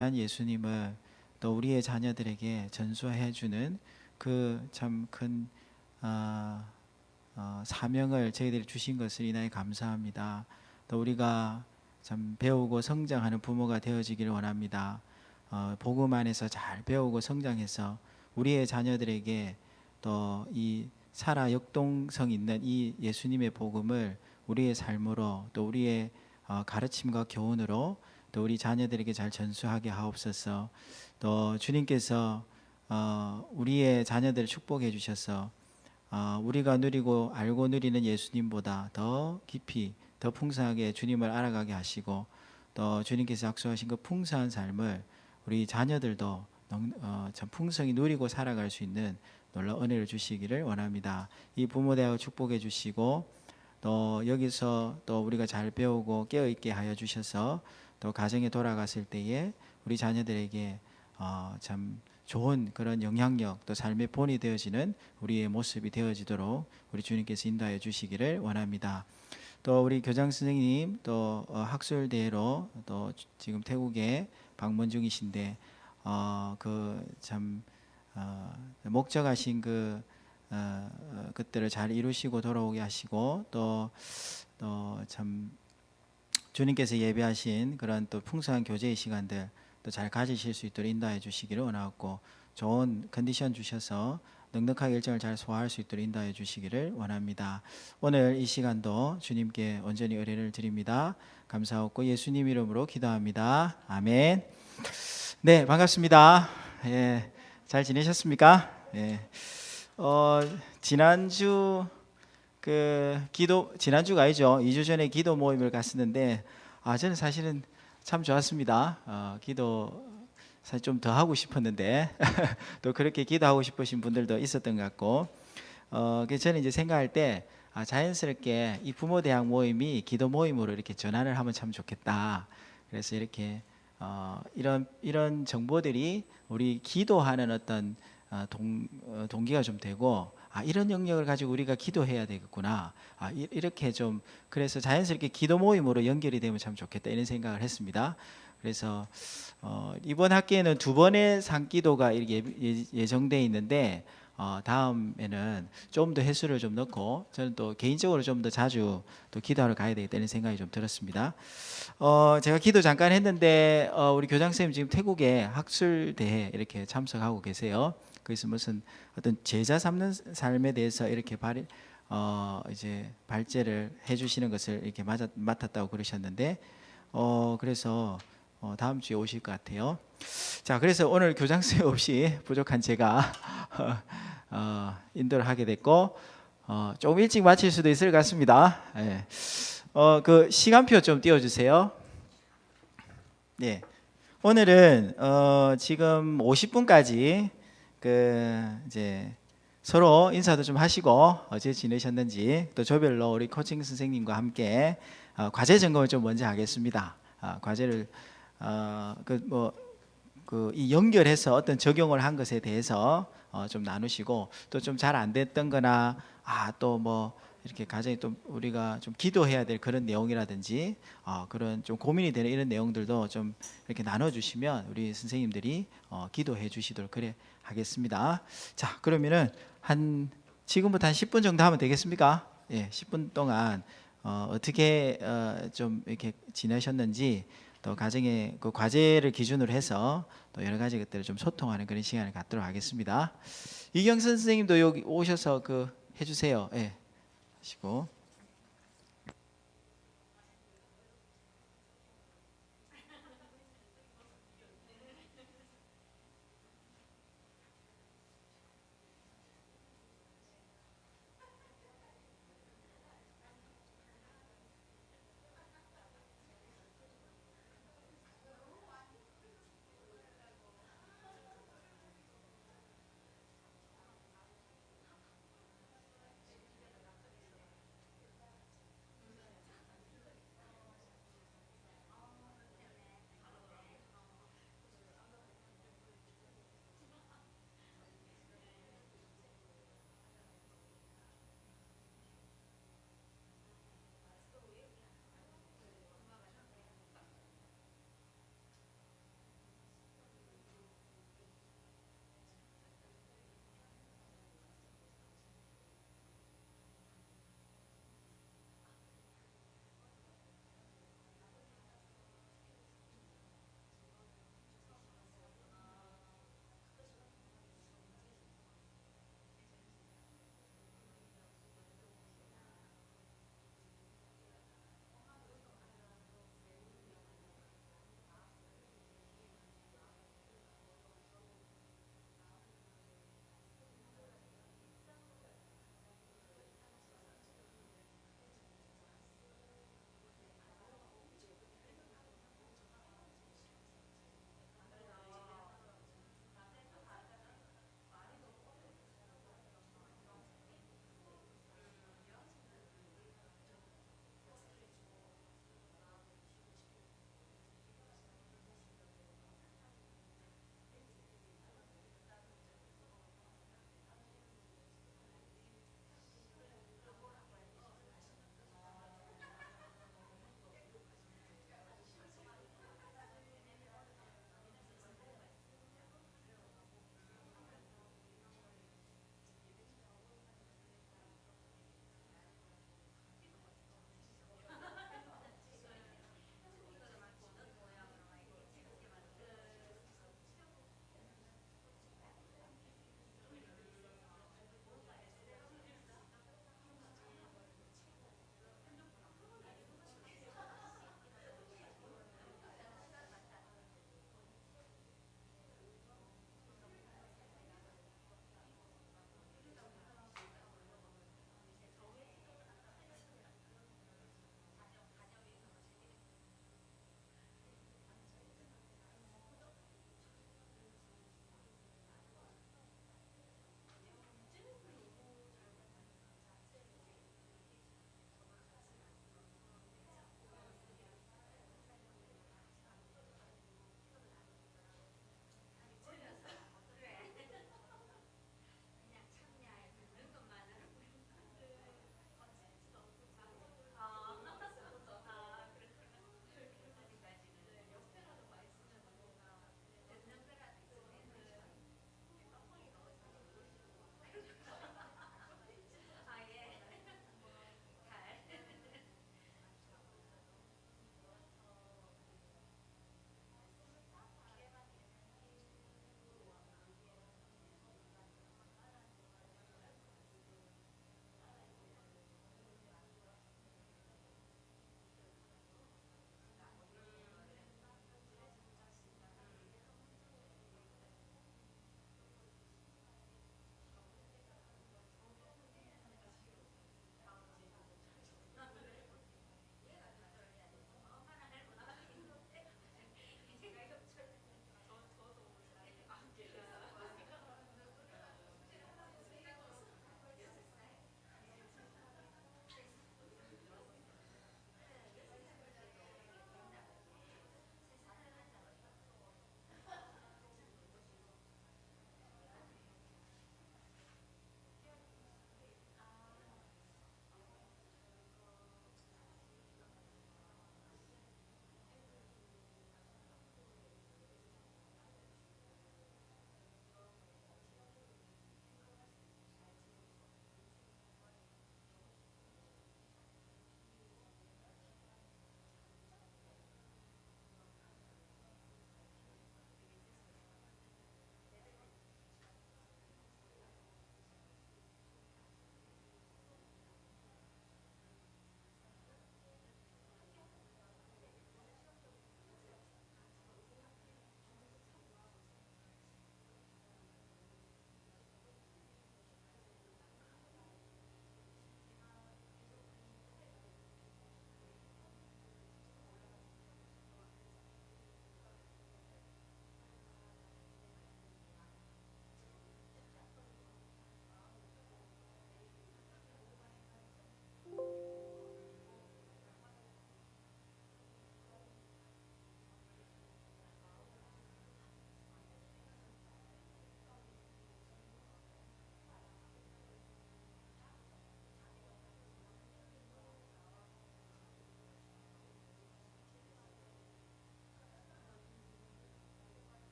예수님을 또 우리의 자녀들에게 전수해 주는 그 참 큰 사명을 저희들이 주신 것을 인하여 감사합니다. 또 우리가 참 배우고 성장하는 부모가 되어지기를 원합니다. 복음 안에서 잘 배우고 성장해서 우리의 자녀들에게 또 이 살아 역동성 있는 이 예수님의 복음을 우리의 삶으로 또 우리의 가르침과 교훈으로 또 우리 자녀들에게 잘 전수하게 하옵소서. 또 주님께서 우리의 자녀들을 축복해 주셔서 우리가 누리고 알고 누리는 예수님보다 더 깊이 더 풍성하게 주님을 알아가게 하시고 또 주님께서 약속하신 그 풍성한 삶을 우리 자녀들도 참 풍성히 누리고 살아갈 수 있는 놀라운 은혜를 주시기를 원합니다. 이 부모 대학을 축복해 주시고 또 여기서 또 우리가 잘 배우고 깨어있게 하여 주셔서 또 가정에 돌아갔을 때에 우리 자녀들에게 참 좋은 그런 영향력 또 삶의 본이 되어지는 우리의 모습이 되어지도록 우리 주님께서 인도하여 주시기를 원합니다. 또 우리 교장 선생님 또 학술대회로 또 지금 태국에 방문 중이신데 그참 목적하신 그것들을 잘 이루시고 돌아오게 하시고 또 참 주님께서 예배하신 그런 또 풍성한 교제의 시간들 또 잘 가지실 수 있도록 인도해 주시기를 원하고 좋은 컨디션 주셔서 넉넉하게 일정을 잘 소화할 수 있도록 인도해 주시기를 원합니다. 오늘 이 시간도 주님께 온전히 의뢰를 드립니다. 감사하고 예수님 이름으로 기도합니다. 아멘. 네, 반갑습니다. 예, 잘 지내셨습니까? 예. 지난주 지난주가 아니죠. 2주 전에 기도 모임을 갔었는데 저는 사실은 참 좋았습니다. 기도 사실 좀 더 하고 싶었는데 또 그렇게 기도하고 싶으신 분들도 있었던 것 같고 그래서 저는 이제 생각할 때 자연스럽게 이 부모 대학 모임이 기도 모임으로 이렇게 전환을 하면 참 좋겠다. 그래서 이렇게 이런 정보들이 우리 기도하는 어떤 동기가 좀 되고 이런 영역을 가지고 우리가 기도해야 되겠구나. 이렇게 좀 그래서 자연스럽게 기도 모임으로 연결이 되면 참 좋겠다 이런 생각을 했습니다. 그래서 이번 학기에는 2번의 상기도가 이렇게 예정돼 있는데 다음에는 좀 더 횟수를 좀 넣고 저는 또 개인적으로 좀 더 자주 또 기도하러 가야 되겠다는 생각이 좀 들었습니다. 제가 기도 잠깐 했는데 우리 교장 선생님 지금 태국에 학술 대회 이렇게 참석하고 계세요. 그래서 무슨 어떤 제자 삼는 삶에 대해서 이렇게 이제 발제를 해주시는 것을 이렇게 맡았다고 그러셨는데 그래서 다음 주에 오실 것 같아요. 자, 그래서 오늘 교장 선생님 없이 부족한 제가 인도를 하게 됐고 조금 일찍 마칠 수도 있을 것 같습니다. 예. 그 시간표 좀 띄워주세요. 네. 오늘은 지금 50분까지 이제 서로 인사도 좀 하시고 어제 지내셨는지 또 조별로 우리 코칭 선생님과 함께 과제 점검을 좀 먼저 하겠습니다. 과제를 이 연결해서 어떤 적용을 한 것에 대해서 좀 나누시고 또 좀 잘 안 됐던 거나 또 뭐 이렇게 가정에 또 우리가 좀 기도해야 될 그런 내용이라든지 그런 좀 고민이 되는 이런 내용들도 좀 이렇게 나눠주시면 우리 선생님들이 기도해 주시도록 그래 하겠습니다. 자, 그러면은 지금부터 한 10분 정도 하면 되겠습니까? 예, 10분 동안 어떻게 좀 이렇게 지내셨는지 또 가정의 그 과제를 기준으로 해서 또 여러 가지 것들을 좀 소통하는 그런 시간을 갖도록 하겠습니다. 이경선 선생님도 여기 오셔서 해주세요. 예, 하시고.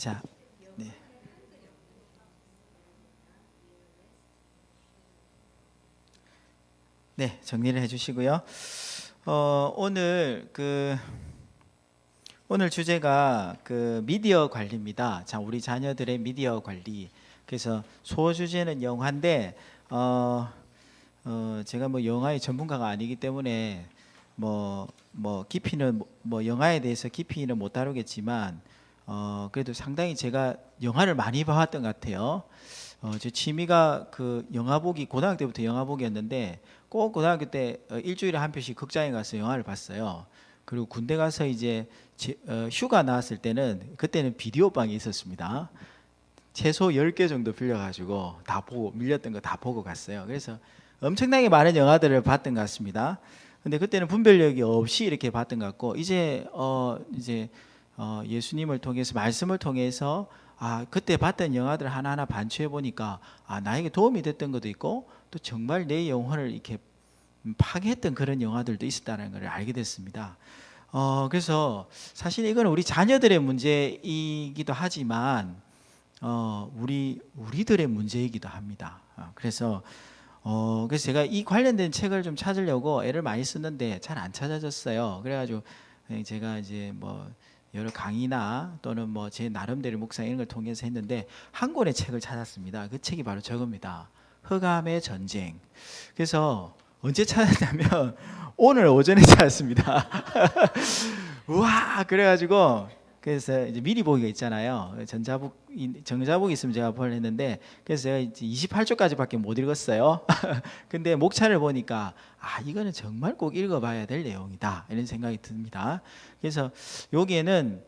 자, 네. 네, 정리를 해주시고요. 오늘 주제가 그 미디어 관리입니다. 자, 우리 자녀들의 미디어 관리. 그래서 소주제는 영화인데 제가 뭐 영화의 전문가가 아니기 때문에 뭐 깊이는 뭐 영화에 대해서 깊이는 못 다루겠지만 그래도 상당히 제가 영화를 많이 봐왔던 것 같아요. 제 취미가 그 영화 보기, 고등학교 때부터 영화 보기였는데 꼭 고등학교 때 일주일에 한 편씩 극장에 가서 영화를 봤어요. 그리고 군대 가서 이제 휴가 나왔을 때는 그때는 비디오 방이 있었습니다. 최소 10개 정도 빌려가지고 다 보고, 밀렸던 거 다 보고 갔어요. 그래서 엄청나게 많은 영화들을 봤던 것 같습니다. 근데 그때는 분별력이 없이 이렇게 봤던 것 같고, 이제 예수님을 통해서, 말씀을 통해서 그때 봤던 영화들 하나하나 반추해 보니까 나에게 도움이 됐던 것도 있고, 또 정말 내 영혼을 이렇게 파괴했던 그런 영화들도 있었다는 걸 알게 됐습니다. 그래서 사실 이건 우리 자녀들의 문제이기도 하지만 우리들의 문제이기도 합니다. 그래서 제가 이 관련된 책을 좀 찾으려고 애를 많이 쓰는데 잘 안 찾아졌어요. 그래가지고 제가 이제 뭐 여러 강의나 또는 뭐 제 나름대로 묵상 이런 걸 통해서 했는데 한 권의 책을 찾았습니다. 그 책이 바로 저겁니다. 흑암의 전쟁. 그래서 언제 찾았냐면 오늘 오전에 찾았습니다. 우와, 그래가지고 그래서 이제 미리 보기가 있잖아요. 정자북이 있으면 제가 보냈는데 그래서 제가 이제 28쪽까지밖에 못 읽었어요. 근데 목차를 보니까 이거는 정말 꼭 읽어봐야 될 내용이다 이런 생각이 듭니다. 그래서 여기에는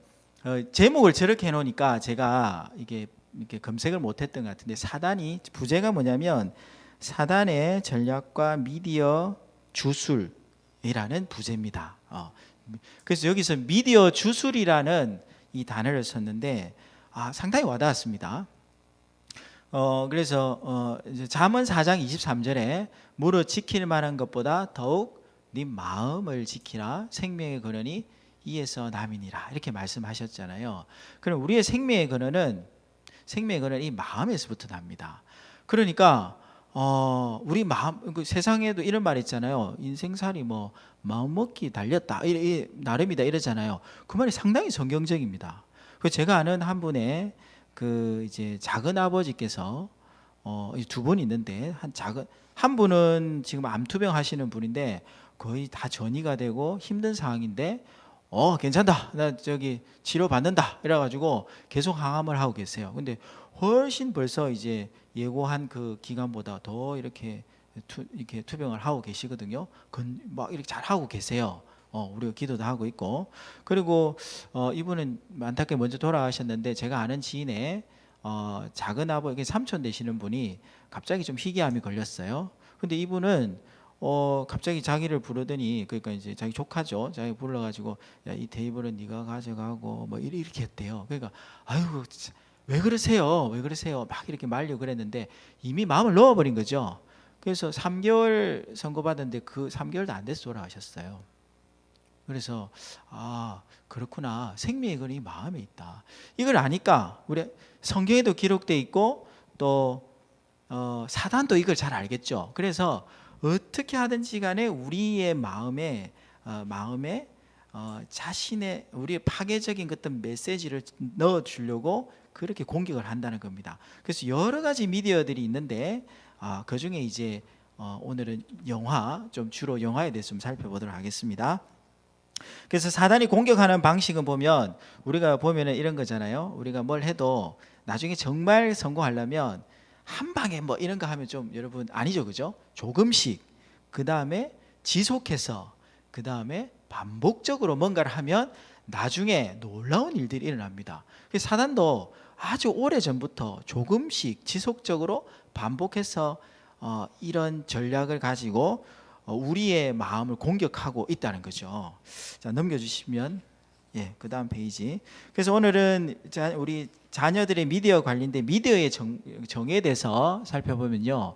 제목을 저렇게 해놓으니까 제가 이게 이렇게 검색을 못했던 것 같은데 부제가 뭐냐면 사단의 전략과 미디어 주술이라는 부제입니다. 그래서 여기서 미디어 주술이라는 이 단어를 썼는데 상당히 와닿았습니다. 그래서 잠언 4장 23절에 무릇 지킬 만한 것보다 더욱 네 마음을 지키라 생명의 근원이 이에서 남이니라 이렇게 말씀하셨잖아요. 그럼 우리의 생명의 근원이 마음에서부터 납니다. 그러니까 우리 마음, 세상에도 이런 말 있잖아요. 인생살이 뭐 마음 먹기 달렸다 나름이다 이러잖아요. 그 말이 상당히 성경적입니다. 제가 아는 한 분의 이제 작은 아버지께서 두 분 있는데 한 분은 지금 암투병 하시는 분인데 거의 다 전이가 되고 힘든 상황인데 괜찮다, 나 저기 치료 받는다 이래가지고 계속 항암을 하고 계세요. 근데 훨씬 벌써 이제 예고한 그 기간보다 더 이렇게 투병을 하고 계시거든요. 막 이렇게 잘 하고 계세요. 우리가 기도도 하고 있고. 그리고 이분은 안타깝게 먼저 돌아가셨는데 제가 아는 지인의 작은 아버지, 삼촌 되시는 분이 갑자기 좀 희귀암이 걸렸어요. 근데 이분은 갑자기 자기를 부르더니, 그러니까 이제 자기 조카죠. 자기 불러가지고 이 테이블은 네가 가져가고 뭐 이렇게 했대요. 그러니까 아이고 왜 그러세요? 막 이렇게 말려 그랬는데 이미 마음을 넣어버린 거죠. 그래서 3개월 선고받았는데 그 3개월도 안 돼서 돌아가셨어요. 그래서 그렇구나. 생명의 근원이 마음에 있다. 이걸 아니까 우리 성경에도 기록돼 있고 또 사단도 이걸 잘 알겠죠. 그래서 어떻게 하든지 간에 우리의 마음에 자신의 우리의 파괴적인 어떤 메시지를 넣어주려고 그렇게 공격을 한다는 겁니다. 그래서 여러 가지 미디어들이 있는데 그 중에 이제 오늘은 주로 영화에 대해서 좀 살펴보도록 하겠습니다. 그래서 사단이 공격하는 방식은 우리가 보면은 이런 거잖아요. 우리가 뭘 해도 나중에 정말 성공하려면 한 방에 뭐 이런 거 하면 좀 여러분 아니죠, 그죠? 조금씩, 그 다음에 지속해서, 그 다음에 반복적으로 뭔가를 하면 나중에 놀라운 일들이 일어납니다. 사단도 아주 오래 전부터 조금씩 지속적으로 반복해서 이런 전략을 가지고 우리의 마음을 공격하고 있다는 거죠. 자, 넘겨주시면 그 다음 페이지. 그래서 오늘은 우리 자녀들의 미디어 관련된 미디어의 정의에 대해서 살펴보면요,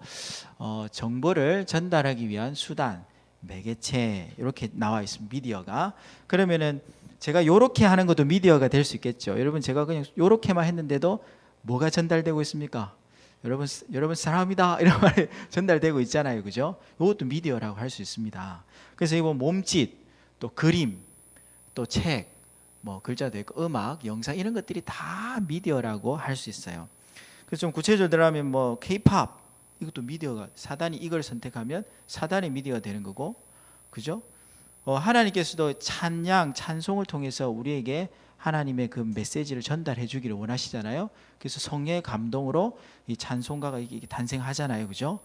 정보를 전달하기 위한 수단, 매개체 이렇게 나와 있습니다. 미디어가. 그러면은 제가 요렇게 하는 것도 미디어가 될 수 있겠죠. 여러분 제가 그냥 요렇게만 했는데도 뭐가 전달되고 있습니까? 여러분 사랑합니다 이런 말이 전달되고 있잖아요, 그죠? 이것도 미디어라고 할 수 있습니다. 그래서 이번 몸짓, 또 그림, 또 책, 뭐 글자도 있고 음악, 영상 이런 것들이 다 미디어라고 할 수 있어요. 그래서 좀 구체적으로 들어가면 뭐 K-팝 이것도 미디어가, 사단이 이걸 선택하면 사단의 미디어가 되는 거고, 그죠? 하나님께서도 찬양, 찬송을 통해서 우리에게 하나님의 그 메시지를 전달해 주기를 원하시잖아요. 그래서 성령의 감동으로 이 찬송가가 이게 탄생하잖아요, 그죠?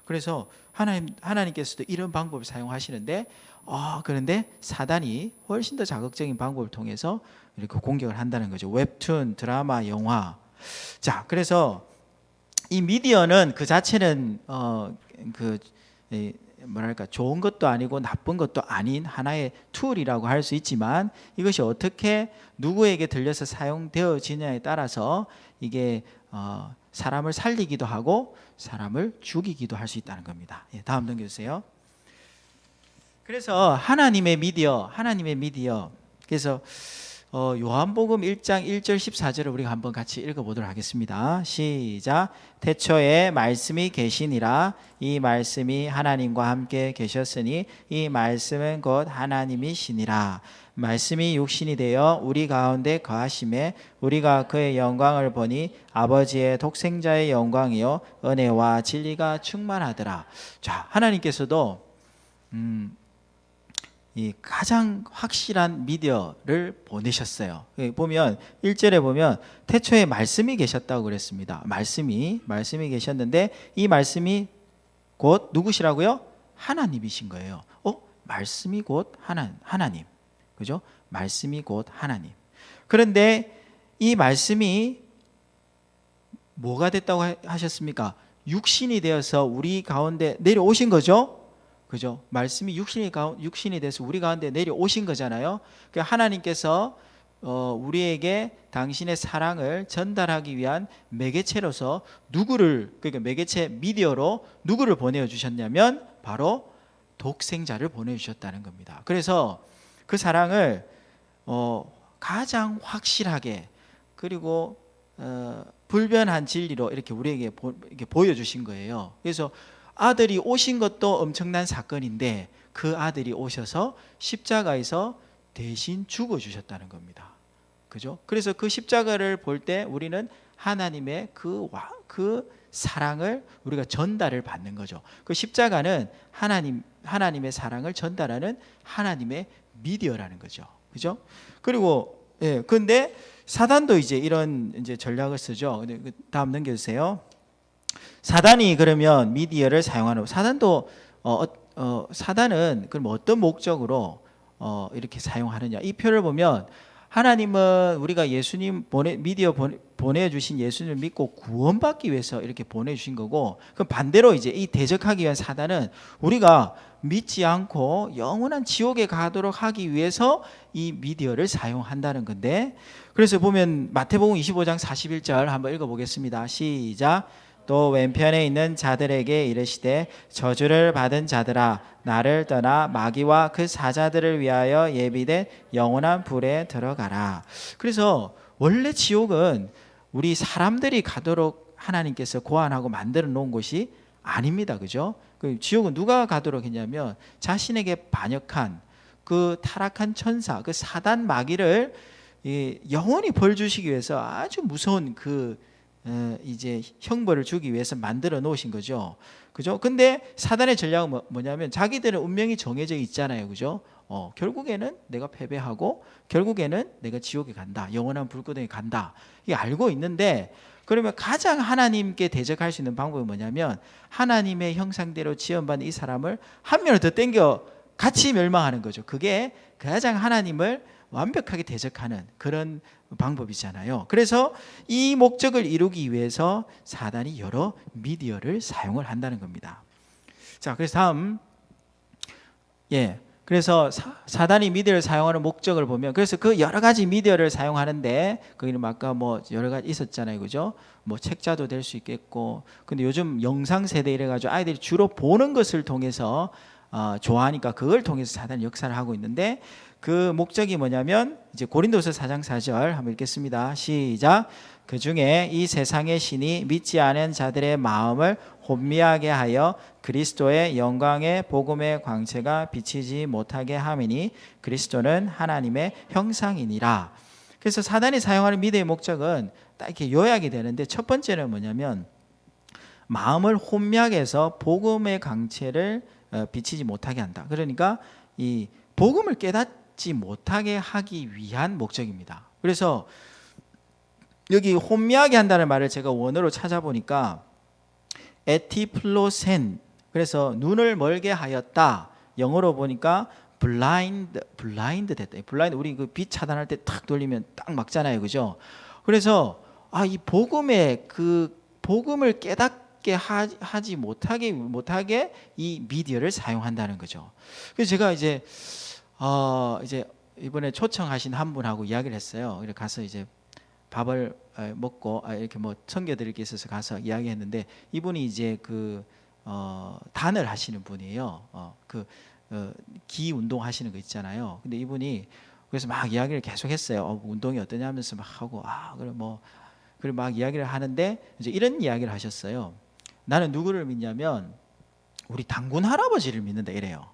그래서 하나님께서도 이런 방법을 사용하시는데, 그런데 사단이 훨씬 더 자극적인 방법을 통해서 이렇게 공격을 한다는 거죠. 웹툰, 드라마, 영화. 자, 그래서 이 미디어는 그 자체는 뭐랄까 좋은 것도 아니고 나쁜 것도 아닌 하나의 툴이라고 할 수 있지만, 이것이 어떻게 누구에게 들려서 사용되어지냐에 따라서 이게 사람을 살리기도 하고 사람을 죽이기도 할 수 있다는 겁니다. 다음 넘겨주세요. 그래서 하나님의 미디어. 그래서 요한복음 1장 1절 14절을 우리가 한번 같이 읽어보도록 하겠습니다. 시작. 태초에 말씀이 계시니라. 이 말씀이 하나님과 함께 계셨으니 이 말씀은 곧 하나님이시니라. 말씀이 육신이 되어 우리 가운데 거하심에 우리가 그의 영광을 보니 아버지의 독생자의 영광이요 은혜와 진리가 충만하더라. 자, 하나님께서도 이 가장 확실한 미디어를 보내셨어요. 보면 1절에 보면 태초에 말씀이 계셨다고 그랬습니다. 말씀이 계셨는데 이 말씀이 곧 누구시라고요? 하나님이신 거예요. 말씀이 곧 하나님. 그죠? 말씀이 곧 하나님. 그런데 이 말씀이 뭐가 됐다고 하셨습니까? 육신이 되어서 우리 가운데 내려오신 거죠? 그죠? 말씀이 육신이 돼서 우리 가운데 내려오신 거잖아요. 하나님께서 우리에게 당신의 사랑을 전달하기 위한 매개체로서 그러니까 매개체 미디어로 누구를 보내주셨냐면 바로 독생자를 보내주셨다는 겁니다. 그래서 그 사랑을 가장 확실하게 그리고 불변한 진리로 이렇게 우리에게 이렇게 보여주신 거예요. 그래서 아들이 오신 것도 엄청난 사건인데 그 아들이 오셔서 십자가에서 대신 죽어주셨다는 겁니다. 그죠? 그래서 그 십자가를 볼 때 우리는 하나님의 그 사랑을 우리가 전달을 받는 거죠. 그 십자가는 하나님의 사랑을 전달하는 하나님의 미디어라는 거죠. 그죠? 그리고 근데 사단도 이제 이런 전략을 쓰죠. 다음 넘겨주세요. 사단이 그러면 미디어를 사용하는, 사단도 사단은 그럼 어떤 목적으로 이렇게 사용하느냐? 이 표를 보면 하나님은 우리가 예수님 미디어 보내주신 예수님을 믿고 구원받기 위해서 이렇게 보내주신 거고, 그럼 반대로 이제 이 대적하기 위한 사단은 우리가 믿지 않고 영원한 지옥에 가도록 하기 위해서 이 미디어를 사용한다는 건데, 그래서 보면 마태복음 25장 41절 한번 읽어보겠습니다. 시작. 또 왼편에 있는 자들에게 이르시되 저주를 받은 자들아 나를 떠나 마귀와 그 사자들을 위하여 예비된 영원한 불에 들어가라. 그래서 원래 지옥은 우리 사람들이 가도록 하나님께서 고안하고 만들어 놓은 곳이 아닙니다. 그죠? 그 지옥은 누가 가도록 했냐면 자신에게 반역한 그 타락한 천사, 그 사단 마귀를 영원히 벌 주시기 위해서 아주 무서운 이제 형벌을 주기 위해서 만들어 놓으신 거죠. 그죠? 근데 사단의 전략은 뭐냐면 자기들은 운명이 정해져 있잖아요. 그죠? 결국에는 내가 패배하고 결국에는 내가 지옥에 간다. 영원한 불구덩이에 간다. 이게 알고 있는데, 그러면 가장 하나님께 대적할 수 있는 방법이 뭐냐면 하나님의 형상대로 지음받은 이 사람을 한 명을 더 땡겨 같이 멸망하는 거죠. 그게 가장 하나님을 완벽하게 대적하는 그런 방법이잖아요. 그래서 이 목적을 이루기 위해서 사단이 여러 미디어를 사용을 한다는 겁니다. 자, 그래서 다음, 그래서 사단이 미디어를 사용하는 목적을 보면, 그래서 그 여러 가지 미디어를 사용하는데, 거기는 아까 뭐 여러 가지 있었잖아요, 그죠? 뭐 책자도 될 수 있겠고, 근데 요즘 영상 세대 이래가지고 아이들이 주로 보는 것을 통해서 좋아하니까 그걸 통해서 사단이 역사를 하고 있는데, 그 목적이 뭐냐면 이제 고린도서 4장 4절 한번 읽겠습니다. 시작. 그 중에 이 세상의 신이 믿지 않은 자들의 마음을 혼미하게 하여 그리스도의 영광의 복음의 광채가 비치지 못하게 함이니 그리스도는 하나님의 형상이니라. 그래서 사단이 사용하는 미드의 목적은 딱 이렇게 요약이 되는데, 첫 번째는 뭐냐면 마음을 혼미하게 해서 복음의 광채를 비치지 못하게 한다. 그러니까 이 복음을 깨닫지 못하게 하기 위한 목적입니다. 그래서 여기 혼미하게 한다는 말을 제가 원어로 찾아보니까 에티플로센, 그래서 눈을 멀게 하였다. 영어로 보니까 블라인드 됐다. 블라인드, 우리 그 빛 차단할 때 탁 돌리면 딱 막잖아요, 그죠? 그래서 이 복음의 그 복음을 깨닫게 하지 못하게 이 미디어를 사용한다는 거죠. 그래서 제가 이제 이번에 초청하신 한 분하고 이야기를 했어요. 그래서 가서 이제 밥을 먹고 이렇게 뭐 섬겨드릴 게 있어서 가서 이야기했는데, 이분이 이제 단을 하시는 분이에요. 기 운동 하시는 거 있잖아요. 근데 이분이 그래서 막 이야기를 계속했어요. 운동이 어떠냐면서 막 하고 그리고 막 이야기를 하는데 이제 이런 이야기를 하셨어요. 나는 누구를 믿냐면 우리 당군 할아버지를 믿는다 이래요.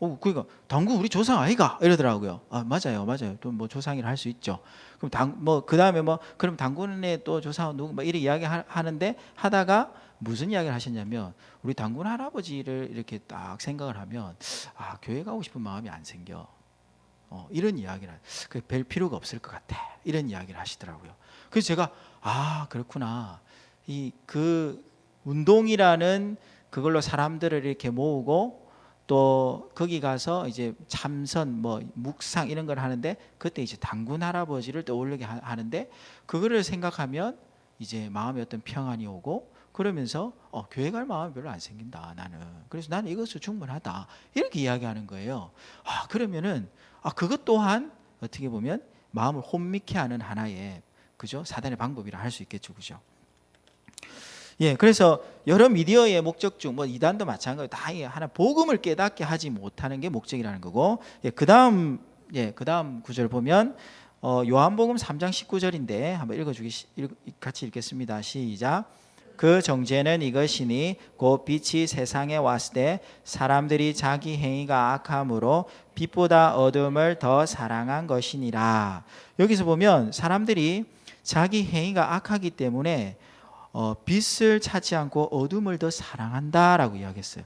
그러니까 당군 우리 조상 아이가 이러더라고요. 맞아요. 또 뭐 조상이라 할 수 있죠. 그럼 그다음에 그럼 당군의 또 조상 누구 이렇게 이야기 하는데, 하다가 무슨 이야기를 하셨냐면 우리 당군 할아버지를 이렇게 딱 생각을 하면 교회 가고 싶은 마음이 안 생겨. 이런 이야기를 별 필요가 없을 것 같아. 이런 이야기를 하시더라고요. 그래서 제가 그렇구나. 그 운동이라는 그걸로 사람들을 이렇게 모으고 또 거기 가서 이제 참선 묵상 이런 걸 하는데, 그때 이제 당군 할아버지를 떠올리게 하는데, 그거를 생각하면 이제 마음에 어떤 평안이 오고, 그러면서 교회 갈 마음이 별로 안 생긴다 나는. 그래서 나는 이것으로 충분하다 이렇게 이야기하는 거예요. 그러면은 그것 또한 어떻게 보면 마음을 혼미케 하는 하나의 그죠? 사단의 방법이라 할 수 있겠죠, 그죠? 예, 그래서 여러 미디어의 목적 중 이단도 마찬가지로 다 하나 복음을 깨닫게 하지 못하는 게 목적이라는 거고, 그다음 구절 보면 요한복음 3장 19절인데 한번 같이 읽겠습니다. 시작. 그 정죄는 이것이니 곧 빛이 세상에 왔을 때 사람들이 자기 행위가 악함으로 빛보다 어둠을 더 사랑한 것이니라. 여기서 보면 사람들이 자기 행위가 악하기 때문에 빛을 찾지 않고 어둠을 더 사랑한다라고 이야기했어요.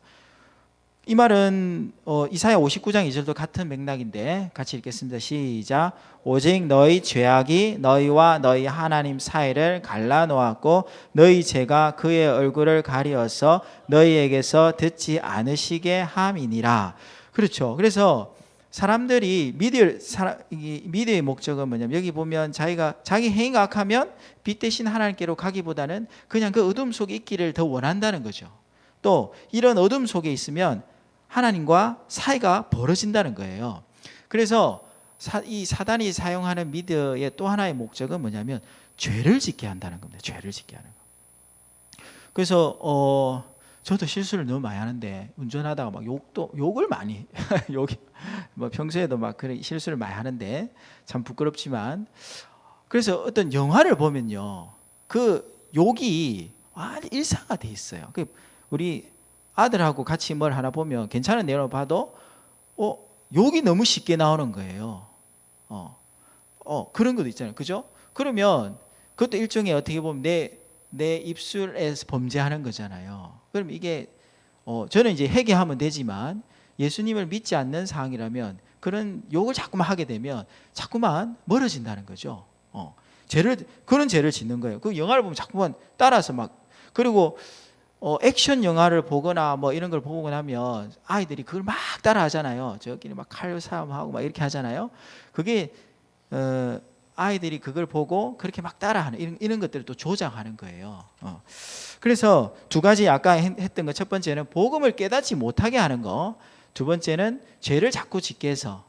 이 말은 이사야 59장 2절도 같은 맥락인데 같이 읽겠습니다. 시작. 오직 너희 죄악이 너희와 너희 하나님 사이를 갈라놓았고 너희 죄가 그의 얼굴을 가리어서 너희에게서 듣지 않으시게 함이니라. 그렇죠. 그래서 사람들이 미디어의 목적은 뭐냐면, 여기 보면 자기 행위가 악하면 빛 대신 하나님께로 가기보다는 그냥 그 어둠 속에 있기를 더 원한다는 거죠. 또 이런 어둠 속에 있으면 하나님과 사이가 벌어진다는 거예요. 그래서 이 사단이 사용하는 미디어의 또 하나의 목적은 뭐냐면 죄를 짓게 한다는 겁니다. 죄를 짓게 하는 거. 그래서 저도 실수를 너무 많이 하는데, 운전하다가 욕을 많이 평소에도 그런 실수를 많이 하는데 참 부끄럽지만, 그래서 어떤 영화를 보면요, 그 욕이 일상화 돼 있어요. 우리 아들하고 같이 뭘 하나 보면 괜찮은 내용을 봐도 욕이 너무 쉽게 나오는 거예요. 그런 것도 있잖아요, 그죠? 그러면 그것도 일종의 어떻게 보면 내 입술에서 범죄하는 거잖아요. 그럼 이게 저는 이제 회개하면 되지만, 예수님을 믿지 않는 상황이라면 그런 욕을 자꾸만 하게 되면 자꾸만 멀어진다는 거죠. 그런 죄를 짓는 거예요. 그 영화를 보면 자꾸만 따라서 그리고 액션 영화를 보거나 이런 걸 보고 나면 아이들이 그걸 막 따라하잖아요. 저끼리 칼싸움하고 이렇게 하잖아요. 그게 아이들이 그걸 보고 그렇게 막 따라하는 이런 것들을 또 조장하는 거예요. 그래서 두 가지 아까 했던 것, 첫 번째는 복음을 깨닫지 못하게 하는 거, 두 번째는 죄를 자꾸 짓게 해서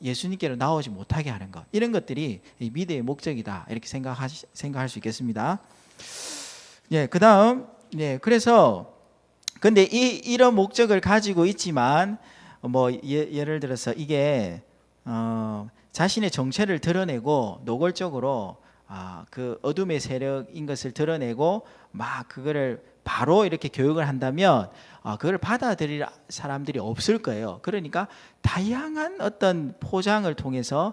예수님께로 나오지 못하게 하는 것, 이런 것들이 미디어의 목적이다 이렇게 생각할 수 있겠습니다. 그다음 그래서 근데 이런 목적을 가지고 있지만 뭐 예를 들어서 이게 자신의 정체를 드러내고 노골적으로 그 어둠의 세력인 것을 드러내고 막 그거를 바로 이렇게 교육을 한다면 그걸 받아들일 사람들이 없을 거예요. 그러니까 다양한 어떤 포장을 통해서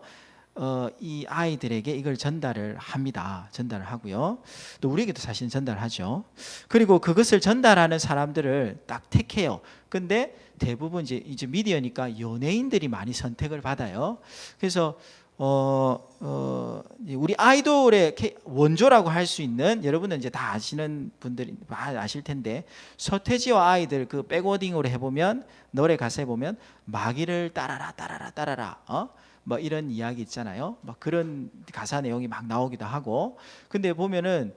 이 아이들에게 이걸 전달을 합니다. 전달을 하고요. 또 우리에게도 사실은 전달하죠. 그리고 그것을 전달하는 사람들을 딱 택해요. 근데 대부분 이제 미디어니까 연예인들이 많이 선택을 받아요. 그래서 우리 아이돌의 원조라고 할 수 있는, 여러분은 이제 다 아시는 분들이 아실 텐데, 서태지와 아이들 그 백워딩으로 해보면, 노래 가사에 보면 마귀를 따라라 따라라 따라라 뭐 이런 이야기 있잖아요. 막 그런 가사 내용이 막 나오기도 하고. 근데 보면은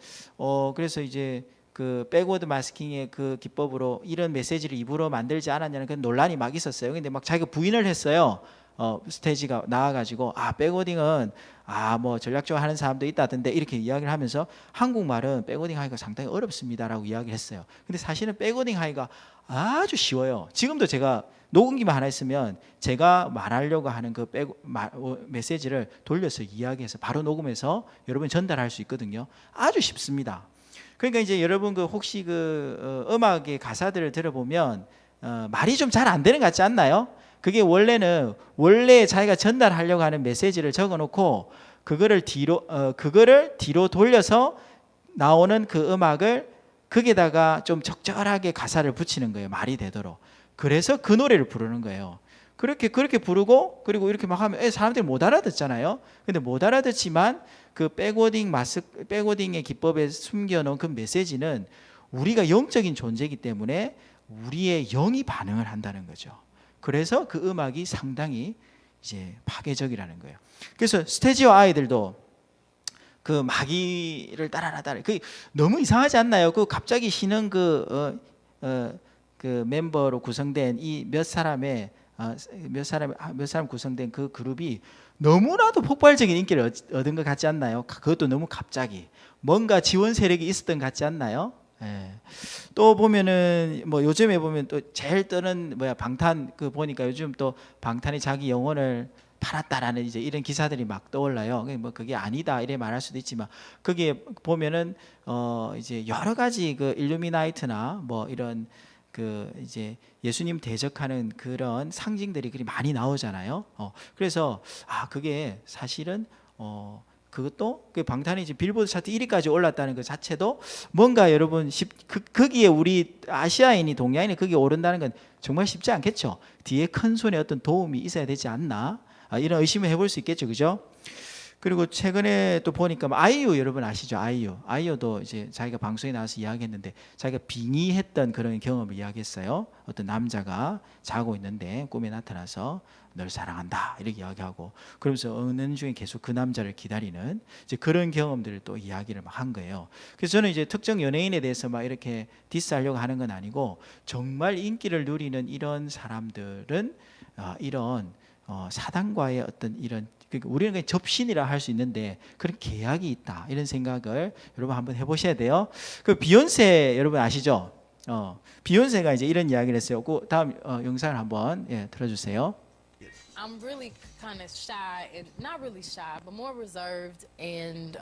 그래서 이제 그 백워드 마스킹의 그 기법으로 이런 메시지를 입으로 만들지 않았냐는 그런 논란이 막 있었어요. 근데 막 자기가 부인을 했어요. 스테이지가 나와가지고 백워딩은 뭐 전략적으로 하는 사람도 있다던데 이렇게 이야기를 하면서 한국말은 백워딩 하기가 상당히 어렵습니다라고 이야기를 했어요. 근데 사실은 백워딩 하기가 아주 쉬워요. 지금도 제가 녹음기만 하나 있으면 제가 말하려고 하는 그 메시지를 돌려서 이야기해서 바로 녹음해서 여러분 전달할 수 있거든요. 아주 쉽습니다. 그러니까 이제 여러분 그 혹시 그 음악의 가사들을 들어보면 말이 좀 잘 안 되는 것 같지 않나요? 그게 원래 자기가 전달하려고 하는 메시지를 적어놓고 그거를 뒤로 돌려서 나오는 그 음악을 거기에다가 좀 적절하게 가사를 붙이는 거예요. 말이 되도록. 그래서 그 노래를 부르는 거예요. 그렇게 부르고 그리고 이렇게 막 하면 사람들이 못 알아듣잖아요. 근데 못 알아듣지만 그 백워딩의 기법에 숨겨놓은 그 메시지는 우리가 영적인 존재이기 때문에 우리의 영이 반응을 한다는 거죠. 그래서 그 음악이 상당히 이제 파괴적이라는 거예요. 그래서 스테지와 아이들도 그 마귀를 따라라. 그 너무 이상하지 않나요? 그 갑자기 신은 그 멤버로 구성된 이 몇 사람 구성된 그 그룹이 너무나도 폭발적인 인기를 얻은 것 같지 않나요? 그것도 너무 갑자기 뭔가 지원 세력이 있었던 것 같지 않나요? 예. 또 보면은 뭐 요즘에 보면 또 제일 뜨는 방탄 그 보니까 요즘 또 방탄이 자기 영혼을 팔았다라는 이제 이런 기사들이 막 떠올라요. 뭐 그게 아니다 이래 말할 수도 있지만 거기에 보면은 이제 여러 가지 그 일루미나이트나 뭐 이런 그 이제 예수님 대적하는 그런 상징들이 그리 많이 나오잖아요. 그래서 그게 사실은 그것도 그 방탄이 이제 빌보드 차트 1위까지 올랐다는 것 자체도 뭔가 여러분 거기에 우리 아시아인이 동양인이 거기에 오른다는 건 정말 쉽지 않겠죠. 뒤에 큰 손에 어떤 도움이 있어야 되지 않나 이런 의심을 해볼 수 있겠죠, 그죠? 그리고 최근에 또 보니까 아이유 여러분 아시죠? 아이유도 이제 자기가 방송에 나와서 이야기했는데 자기가 빙의했던 그런 경험을 이야기했어요. 어떤 남자가 자고 있는데 꿈에 나타나서 널 사랑한다 이렇게 이야기하고 그러면서 어느 중에 계속 그 남자를 기다리는 이제 그런 경험들을 또 이야기를 막 한 거예요. 그래서 저는 이제 특정 연예인에 대해서 막 이렇게 디스하려고 하는 건 아니고 정말 인기를 누리는 이런 사람들은 이런 사단과의 어떤 이런 우리는 그냥 접신이라 할 수 있는데 그런 계약이 있다 이런 생각을 여러분 한번 해보셔야 돼요. 그 비욘세 여러분 아시죠? 비욘세가 이제 이런 이야기를 했어요. 그 다음 영상을 한번 들어주세요. I'm really kind of shy, and not really shy, but more reserved, and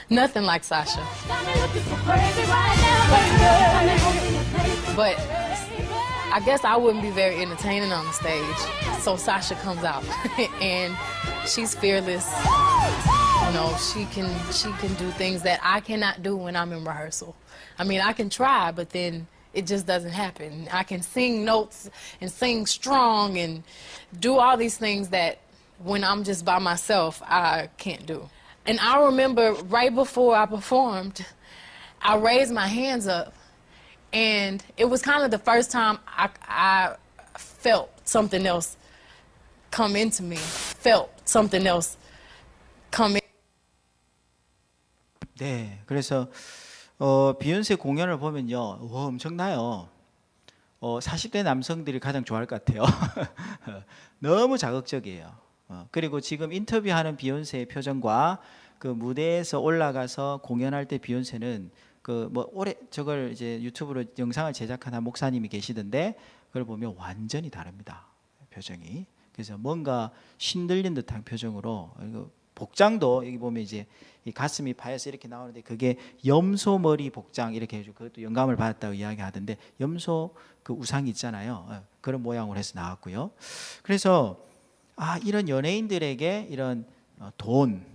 nothing like Sasha. But I guess I wouldn't be very entertaining on the stage, so Sasha comes out, and she's fearless. You know, she can do things that I cannot do when I'm in rehearsal. I mean, I can try, but then it just doesn't happen. I can sing notes and sing strong and do all these things that when I'm just by myself, I can't do. And I remember right before I performed, I raised my hands up, and it was kind of the first time I felt something else come into me, felt something else come in. 네, 그래서 비욘세 공연을 보면요, 와, 엄청나요. 40대 남성들이 가장 좋아할 것 같아요. 너무 자극적이에요. 그리고 지금 인터뷰하는 비욘세의 표정과 그 무대에서 올라가서 공연할 때 비욘세는 그 뭐 올해 저걸 이제 유튜브로 영상을 제작한 한 목사님이 계시던데 그걸 보면 완전히 다릅니다. 표정이. 그래서 뭔가 신들린 듯한 표정으로 복장도 여기 보면 이제 이 가슴이 파여서 이렇게 나오는데 그게 염소 머리 복장 이렇게 해주고 그것도 영감을 받았다고 이야기하던데 염소 그 우상이 있잖아요. 그런 모양으로 해서 나왔고요. 그래서 이런 연예인들에게 이런 돈,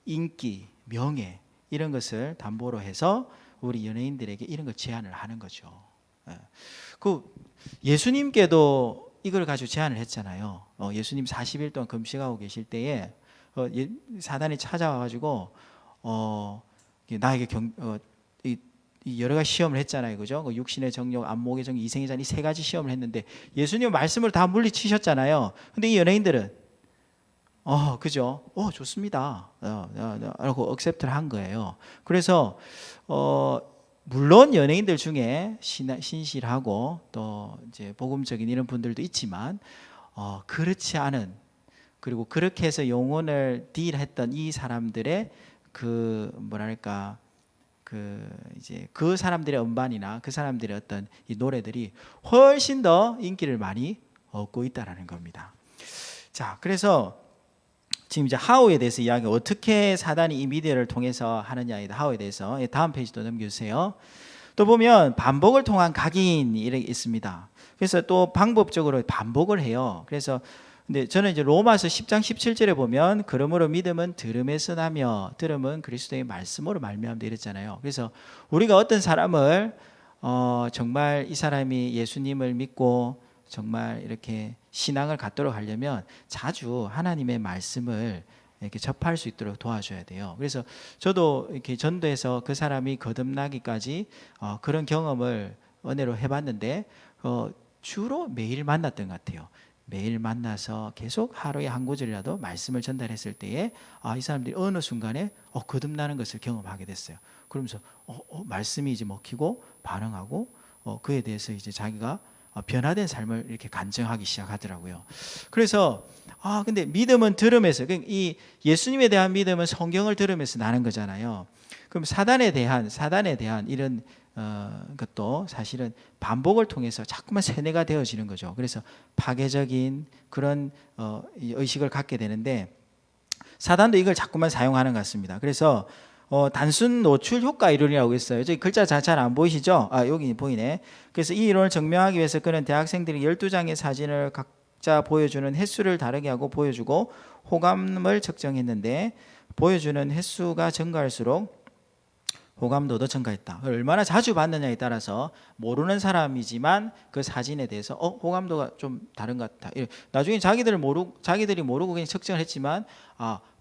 인기, 명예 이런 것을 담보로 해서 우리 연예인들에게 이런 걸 제안을 하는 거죠. 그 예수님께도 이걸 가지고 제안을 했잖아요. 예수님 40일 동안 금식하고 계실 때에 사단이 찾아와 가지고 나에게 이 여러 가지 시험을 했잖아요, 그죠? 육신의 정욕, 안목의 정욕, 이생의 잔 이 세 가지 시험을 했는데 예수님 말씀을 다 물리치셨잖아요. 근데 이 연예인들은 그죠? 좋습니다. 라고 억셉트를 한 거예요. 그래서 물론 연예인들 중에 신실하고 또 이제 복음적인 이런 분들도 있지만 그렇지 않은 그리고 그렇게 해서 영혼을 딜했던 이 사람들의 그 뭐랄까 그 사람들의 음반이나 그 사람들의 어떤 이 노래들이 훨씬 더 인기를 많이 얻고 있다라는 겁니다. 자, 그래서 지금 이제 하우에 대해서 이야기 어떻게 사단이 이 미디어를 통해서 하느냐에 하우에 대해서 다음 페이지도 넘겨주세요. 또 보면 반복을 통한 각인이 이렇게 있습니다. 그래서 또 방법적으로 반복을 해요. 그래서 근데 저는 이제 로마서 10장 17절에 보면 그러므로 믿음은 들음에서 나며 들음은 그리스도의 말씀으로 말미암다 이랬잖아요. 그래서 우리가 어떤 사람을 정말 이 사람이 예수님을 믿고 정말 이렇게 신앙을 갖도록 하려면 자주 하나님의 말씀을 이렇게 접할 수 있도록 도와줘야 돼요. 그래서 저도 이렇게 전도해서 그 사람이 거듭나기까지 그런 경험을 은혜로 해봤는데 주로 매일 만났던 것 같아요. 매일 만나서 계속 하루에 한 구절이라도 말씀을 전달했을 때에 이 사람들이 어느 순간에 거듭나는 것을 경험하게 됐어요. 그러면서 말씀이 이제 먹히고 반응하고 그에 대해서 이제 자기가 변화된 삶을 이렇게 간증하기 시작하더라고요. 그래서 근데 믿음은 들음에서 이 예수님에 대한 믿음은 성경을 들으면서 나는 거잖아요. 그럼 사단에 대한 이런 것도 사실은 반복을 통해서 자꾸만 세뇌가 되어지는 거죠. 그래서 파괴적인 그런 의식을 갖게 되는데 사단도 이걸 자꾸만 사용하는 것 같습니다. 그래서 단순 노출 효과 이론이라고 했어요. 저기 글자 잘 안 보이시죠? 여기 보이네. 그래서 이 이론을 증명하기 위해서 그는 대학생들이 12장의 사진을 각자 보여주는 횟수를 다르게 하고 보여주고 호감을 측정했는데 보여주는 횟수가 증가할수록 호감도도 증가했다. 얼마나 자주 봤느냐에 따라서 모르는 사람이지만 그 사진에 대해서 호감도가 좀 다른 것 같다. 나중에 자기들이 모르고 그냥 측정을 했지만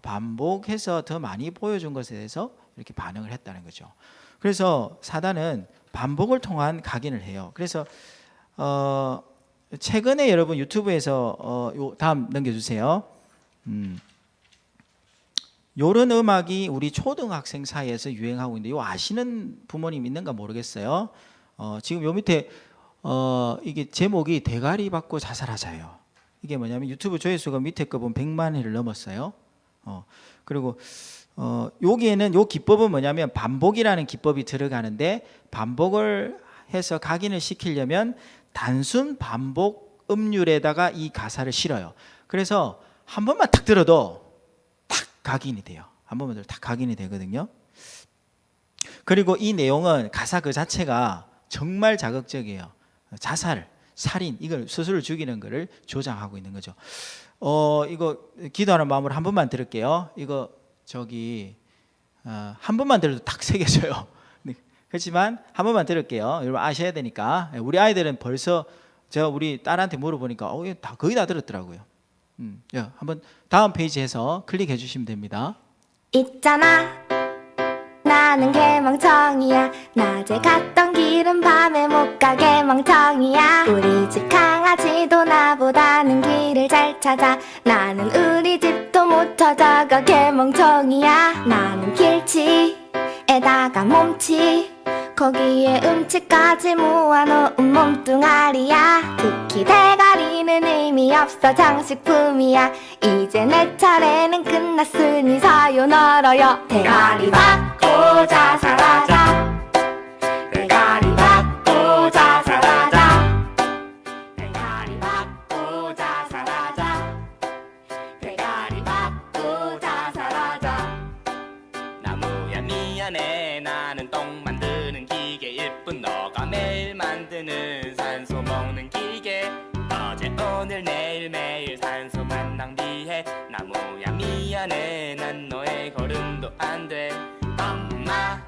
반복해서 더 많이 보여준 것에 대해서 이렇게 반응을 했다는 거죠. 그래서 사단은 반복을 통한 각인을 해요. 그래서 최근에 여러분 유튜브에서 다음 넘겨주세요. 요런 음악이 우리 초등학생 사이에서 유행하고 있는데 아시는 부모님 있는가 모르겠어요. 지금 요 밑에 이게 제목이 대가리 받고 자살하자예요. 이게 뭐냐면 유튜브 조회수가 밑에 거 보면 100만 회를 넘었어요. 그리고 여기에는 요 기법은 뭐냐면 반복이라는 기법이 들어가는데 반복을 해서 각인을 시키려면 단순 반복 음률에다가 이 가사를 실어요. 그래서 한 번만 딱 들어도 딱 각인이 돼요. 한 번만 들어도 딱 각인이 되거든요. 그리고 이 내용은 가사 그 자체가 정말 자극적이에요. 자살, 살인, 이걸 스스로 죽이는 것을 조장하고 있는 거죠. 이거 기도하는 마음으로 한 번만 들을게요. 이거 한 번만 들어도 딱 새겨져요. 그렇지만 한 번만 들을게요. 여러분 아셔야 되니까. 우리 아이들은 벌써 제가 우리 딸한테 물어보니까 거의 다 들었더라고요. 한번 다음 페이지에서 클릭해 주시면 됩니다. 있잖아 나는 개멍청이야 낮에 갔던 길은 밤에 못 가게 멍청이야 우리 집 강아지도 나보다는 길을 잘 찾아 나는 우리 집도 못 찾아가 개멍청이야 나는 길치에다가 몸치 거기에 음치까지 모아놓은 몸뚱아리야 특히 대가리는 의미 없어 장식품이야 이제 내 차례는 끝났으니 사요 널어요 대가리 받고 자살하자 예쁜 너가 매일 만드는 산소 먹는 기계 어제 오늘 내일 매일 산소만 낭비해 나무야 미안해 난 너의 걸음도 안 돼 엄마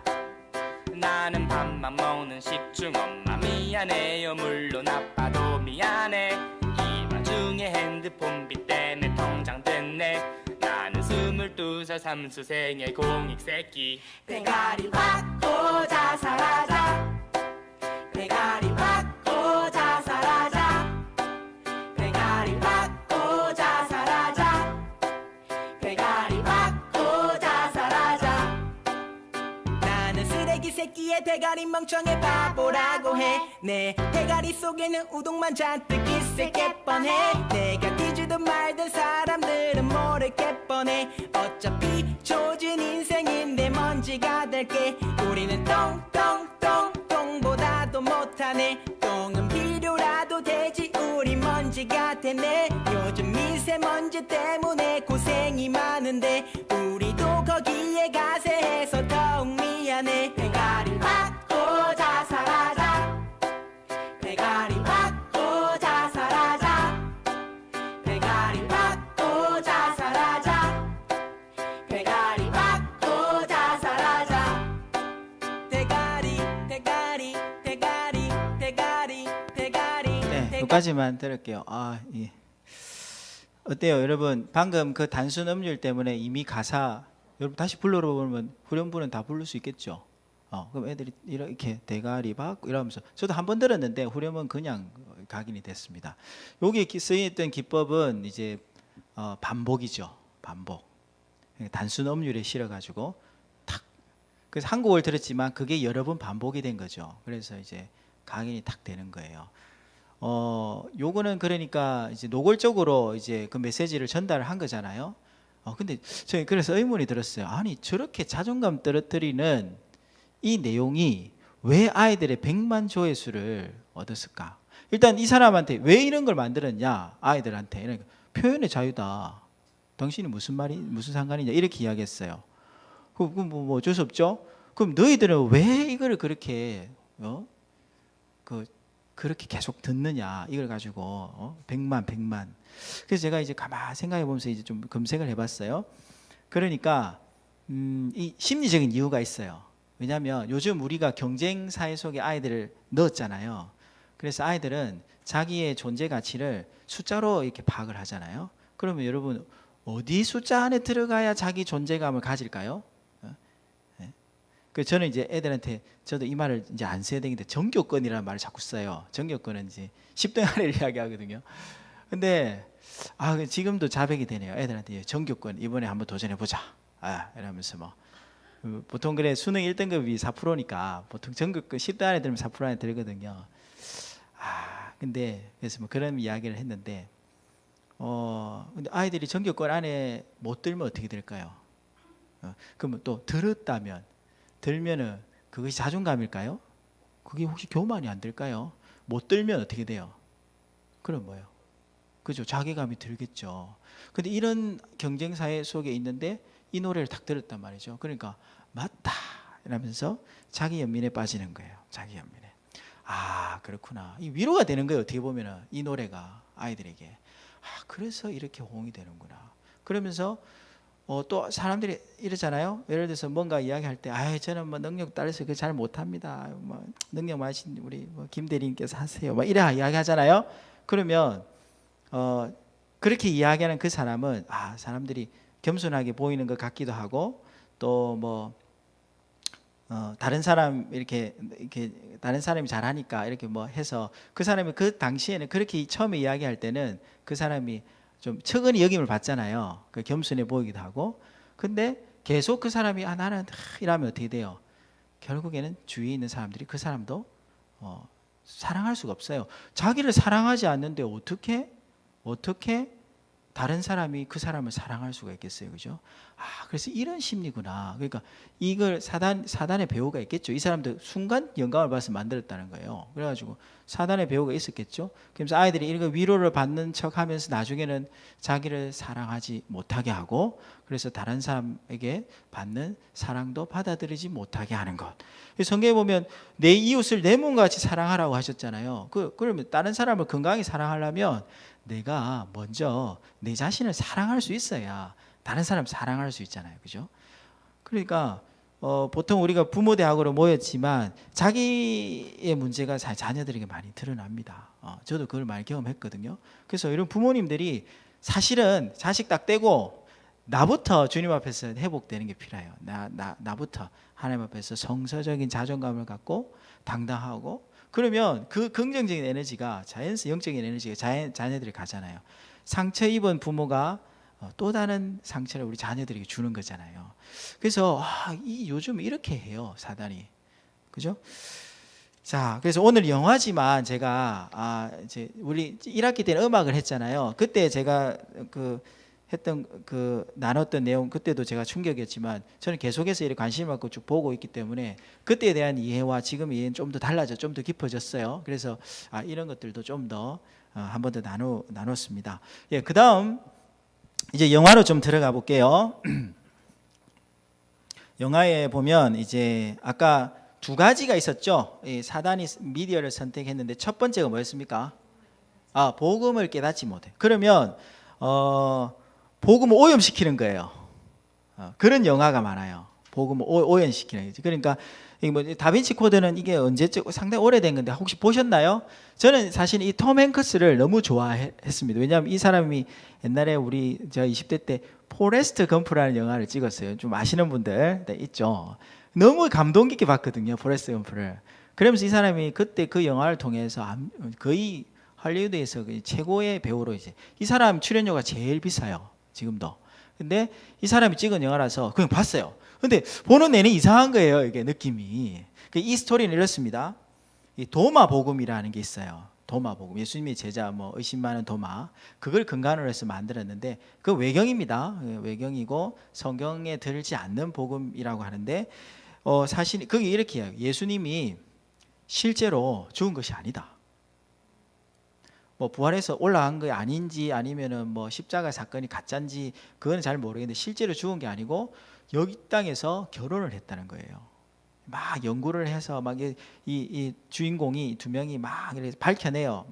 나는 밥만 먹는 식중 엄마 미안해요 물론 아빠도 미안해 이 와중에 핸드폰비 때문에 통장 됐네 나는 22살 삼수생의 공익 새끼 대가리 받고 자살하자 대가리 받고 자살하자 대가리 받고 자살하자 대가리 받고 자살하자 나는 쓰레기 새끼의 대가리 멍청해 바보라고 해내 대가리 속에는 우동만 잔뜩 있을게 뻔해 내가 뒤지든 말든 사람들은 모르게 뻔해 어차피 조진 인생인데 먼지가 될게 우리는 똥보다도 못하네 똥은 비료라도 되지 우리 먼지가 되네 요즘 미세먼지 때문에 고생이 많은데 우리도 거기에 가세해서 더욱 미안해 대가리 받고 자살하자 대가리 받고 자살하자 대가리 받고 자살하자 대가리 받고 자살하자 대가리 대가리 대가리 대가리 대가리 네, 여기까지만 들을게요. 예. 어때요, 여러분? 방금 그 단순 음률 때문에 이미 가사 여러분 다시 불러보면 후렴부는 다 부를 수 있겠죠. 그럼 애들이 이렇게 대가리 받고 이러면서 저도 한 번 들었는데 후렴은 그냥 각인이 됐습니다. 여기 쓰여있던 기법은 이제 반복이죠. 반복. 단순 음률에 실어가지고 탁. 그래서 한 곡을 들었지만 그게 여러 번 반복이 된 거죠. 그래서 이제 각인이 탁 되는 거예요. 요거는 그러니까 이제 노골적으로 이제 그 메시지를 전달을 한 거잖아요. 근데 저희 그래서 의문이 들었어요. 아니 저렇게 자존감 떨어뜨리는 이 내용이 왜 아이들의 100만 조회수를 얻었을까? 일단 이 사람한테 왜 이런 걸 만들었냐? 아이들한테 이런 표현의 자유다. 당신이 무슨 상관이냐? 이렇게 이야기했어요. 그럼 뭐 어쩔 수 없죠. 그럼 너희들은 왜 이거를 그렇게 그렇게 계속 듣느냐? 이걸 가지고 100만. 그래서 제가 이제 가만 생각해 보면서 이제 좀 검색을 해봤어요. 그러니까 이 심리적인 이유가 있어요. 왜냐하면 요즘 우리가 경쟁 사회 속에 아이들을 넣었잖아요. 그래서 아이들은 자기의 존재 가치를 숫자로 이렇게 파악을 하잖아요. 그러면 여러분 어디 숫자 안에 들어가야 자기 존재감을 가질까요? 그 저는 이제 애들한테 저도 이 말을 이제 안 써야 되는데 전교권이라는 말을 자꾸 써요. 전교권은 이제 10등 안에 이야기하거든요. 근데 지금도 자백이 되네요. 애들한테 전교권 이번에 한번 도전해 보자. 이러면서 뭐 보통 그래 수능 1등급이 4%니까 보통 전교권 10등 안에 들면 4% 안에 들거든요. 근데 그래서 뭐 그런 이야기를 했는데 근데 아이들이 전교권 안에 못 들면 어떻게 될까요? 그러면 또 들면은 그것이 자존감일까요? 그게 혹시 교만이 안 될까요? 못 들면 어떻게 돼요? 그럼 뭐예요? 그죠? 자괴감이 들겠죠. 근데 이런 경쟁 사회 속에 있는데 이 노래를 딱 들었단 말이죠. 그러니까 맞다 이러면서 자기 연민에 빠지는 거예요. 자기 연민에. 그렇구나. 이 위로가 되는 거예요. 어떻게 보면은 이 노래가 아이들에게 그래서 이렇게 호응이 되는구나. 그러면서 또 사람들이 이러잖아요. 예를 들어서 뭔가 이야기할 때 저는 뭐 능력 따라서 그 잘 못합니다. 뭐 능력 많으신 우리 김 대리님께서 하세요. 막 이래 이야기하잖아요. 그러면 그렇게 이야기하는 그 사람은 사람들이 겸손하게 보이는 것 같기도 하고 또 뭐 다른 사람 이렇게 다른 사람이 잘하니까 이렇게 뭐 해서 그 사람이 그 당시에는 그렇게 처음에 이야기할 때는 그 사람이 좀 측은히 여김을 받잖아요. 그 겸손해 보이기도 하고. 근데 계속 그 사람이 나는 이러면 어떻게 돼요? 결국에는 주위에 있는 사람들이 그 사람도 사랑할 수가 없어요. 자기를 사랑하지 않는데 어떻게 다른 사람이 그 사람을 사랑할 수가 있겠어요, 그죠? 그래서 이런 심리구나. 그러니까 이걸 사단의 배우가 있겠죠. 이 사람도 순간 영감을 받아서 만들었다는 거예요. 그래가지고 사단의 배우가 있었겠죠. 그래서 아이들이 이런 위로를 받는 척하면서 나중에는 자기를 사랑하지 못하게 하고, 그래서 다른 사람에게 받는 사랑도 받아들이지 못하게 하는 것. 성경에 보면 내 이웃을 내 몸같이 사랑하라고 하셨잖아요. 그러면 다른 사람을 건강히 사랑하려면 내가 먼저 내 자신을 사랑할 수 있어야 다른 사람 사랑할 수 있잖아요. 그죠? 그러니까 보통 우리가 부모 대학으로 모였지만 자기의 문제가 자녀들에게 많이 드러납니다. 저도 그걸 많이 경험했거든요. 그래서 이런 부모님들이 사실은 자식 딱 떼고 나부터 주님 앞에서 회복되는 게 필요해요. 나부터 하나님 앞에서 성서적인 자존감을 갖고 당당하고, 그러면 그 긍정적인 에너지가 자연스 영적인 에너지가 자녀들이 가잖아요. 상처 입은 부모가 또 다른 상처를 우리 자녀들에게 주는 거잖아요. 그래서 요즘 이렇게 해요, 사단이. 그죠? 자, 그래서 오늘 영화지만 제가 이제 우리 1학기 때는 음악을 했잖아요. 그때 제가 나눴던 내용, 그때도 제가 충격이었지만 저는 계속해서 이렇게 관심을 갖고 쭉 보고 있기 때문에 그때에 대한 이해와 지금 이해는 좀 더 좀 더 깊어졌어요. 그래서 이런 것들도 좀 더 한 번 더 나눴습니다. 예, 그 다음 이제 영화로 좀 들어가 볼게요. 영화에 보면 이제 아까 두 가지가 있었죠. 사단이 미디어를 선택했는데 첫 번째가 뭐였습니까? 복음을 깨닫지 못해. 그러면 복음을 오염시키는 거예요. 그런 영화가 많아요. 복음을 오염시키는 거지. 그러니까 다빈치 코드는 이게 언제쯤 상당히 오래된 건데 혹시 보셨나요? 저는 사실 이 톰 행크스를 너무 좋아했습니다. 왜냐하면 이 사람이 옛날에 제가 20대 때 포레스트 검프라는 영화를 찍었어요. 좀 아시는 분들 있죠. 너무 감동 깊게 봤거든요, 포레스트 검프를. 그러면서 이 사람이 그때 그 영화를 통해서 거의 할리우드에서 최고의 배우로 이제 이 사람 출연료가 제일 비싸요, 지금도. 근데 이 사람이 찍은 영화라서 그냥 봤어요. 근데 보는 내내 이상한 거예요, 이게 느낌이. 이 스토리는 이렇습니다. 이 도마 복음이라는 게 있어요. 도마 복음. 예수님의 제자 의심 많은 도마. 그걸 근간으로 해서 만들었는데 그 외경입니다. 외경이고 성경에 들지 않는 복음이라고 하는데 사실 그게 이렇게 해요. 예수님이 실제로 죽은 것이 아니다. 부활해서 올라간 게 아닌지 아니면은 십자가 사건이 가짜인지 그건 잘 모르겠는데 실제로 죽은 게 아니고 여기 땅에서 결혼을 했다는 거예요. 막 연구를 해서 이 주인공이 두 명이 막 밝혀내요.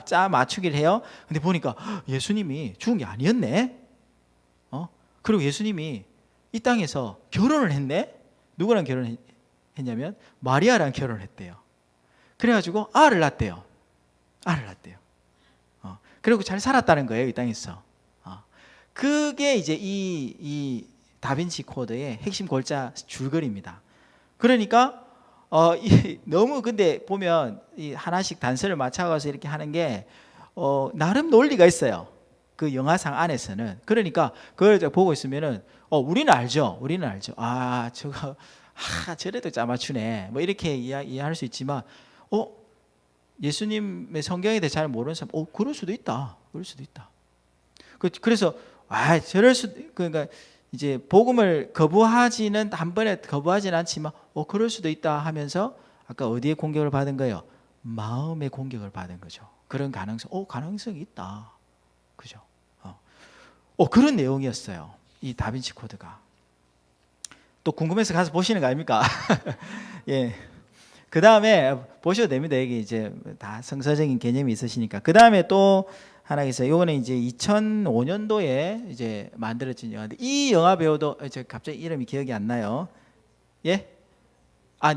짜 맞추기를 해요. 근데 보니까 예수님이 죽은 게 아니었네. 그리고 예수님이 이 땅에서 결혼을 했네. 누구랑 결혼했냐면 마리아랑 결혼을 했대요. 그래가지고 알을 낳았대요. 그리고 잘 살았다는 거예요, 이 땅에서. 그게 이제 이 다빈치 코드의 핵심 골자 줄거리입니다. 그러니까 너무 근데 보면 이 하나씩 단서를 맞춰가서 이렇게 하는 게 나름 논리가 있어요. 그 영화상 안에서는. 그러니까 그걸 보고 있으면은 우리는 알죠. 저거 저래도 짜맞추네. 이렇게 이해할 수 있지만 예수님의 성경에 대해 잘 모르는 사람, 그럴 수도 있다. 그래서 그러니까 이제 복음을 거부하지는 한 번에 거부하지는 않지만 그럴 수도 있다 하면서 아까 어디에 공격을 받은 거예요? 마음의 공격을 받은 거죠. 그런 가능성이 있다. 그죠? 그런 내용이었어요. 이 다빈치 코드가. 또 궁금해서 가서 보시는 거 아닙니까? 예. 그 다음에 보셔도 됩니다. 이게 이제 다 성서적인 개념이 있으시니까. 그 다음에 또 하나 있어요. 이거는 이제 2005년도에 이제 만들어진 영화인데 이 영화 배우도 갑자기 이름이 기억이 안 나요. 예?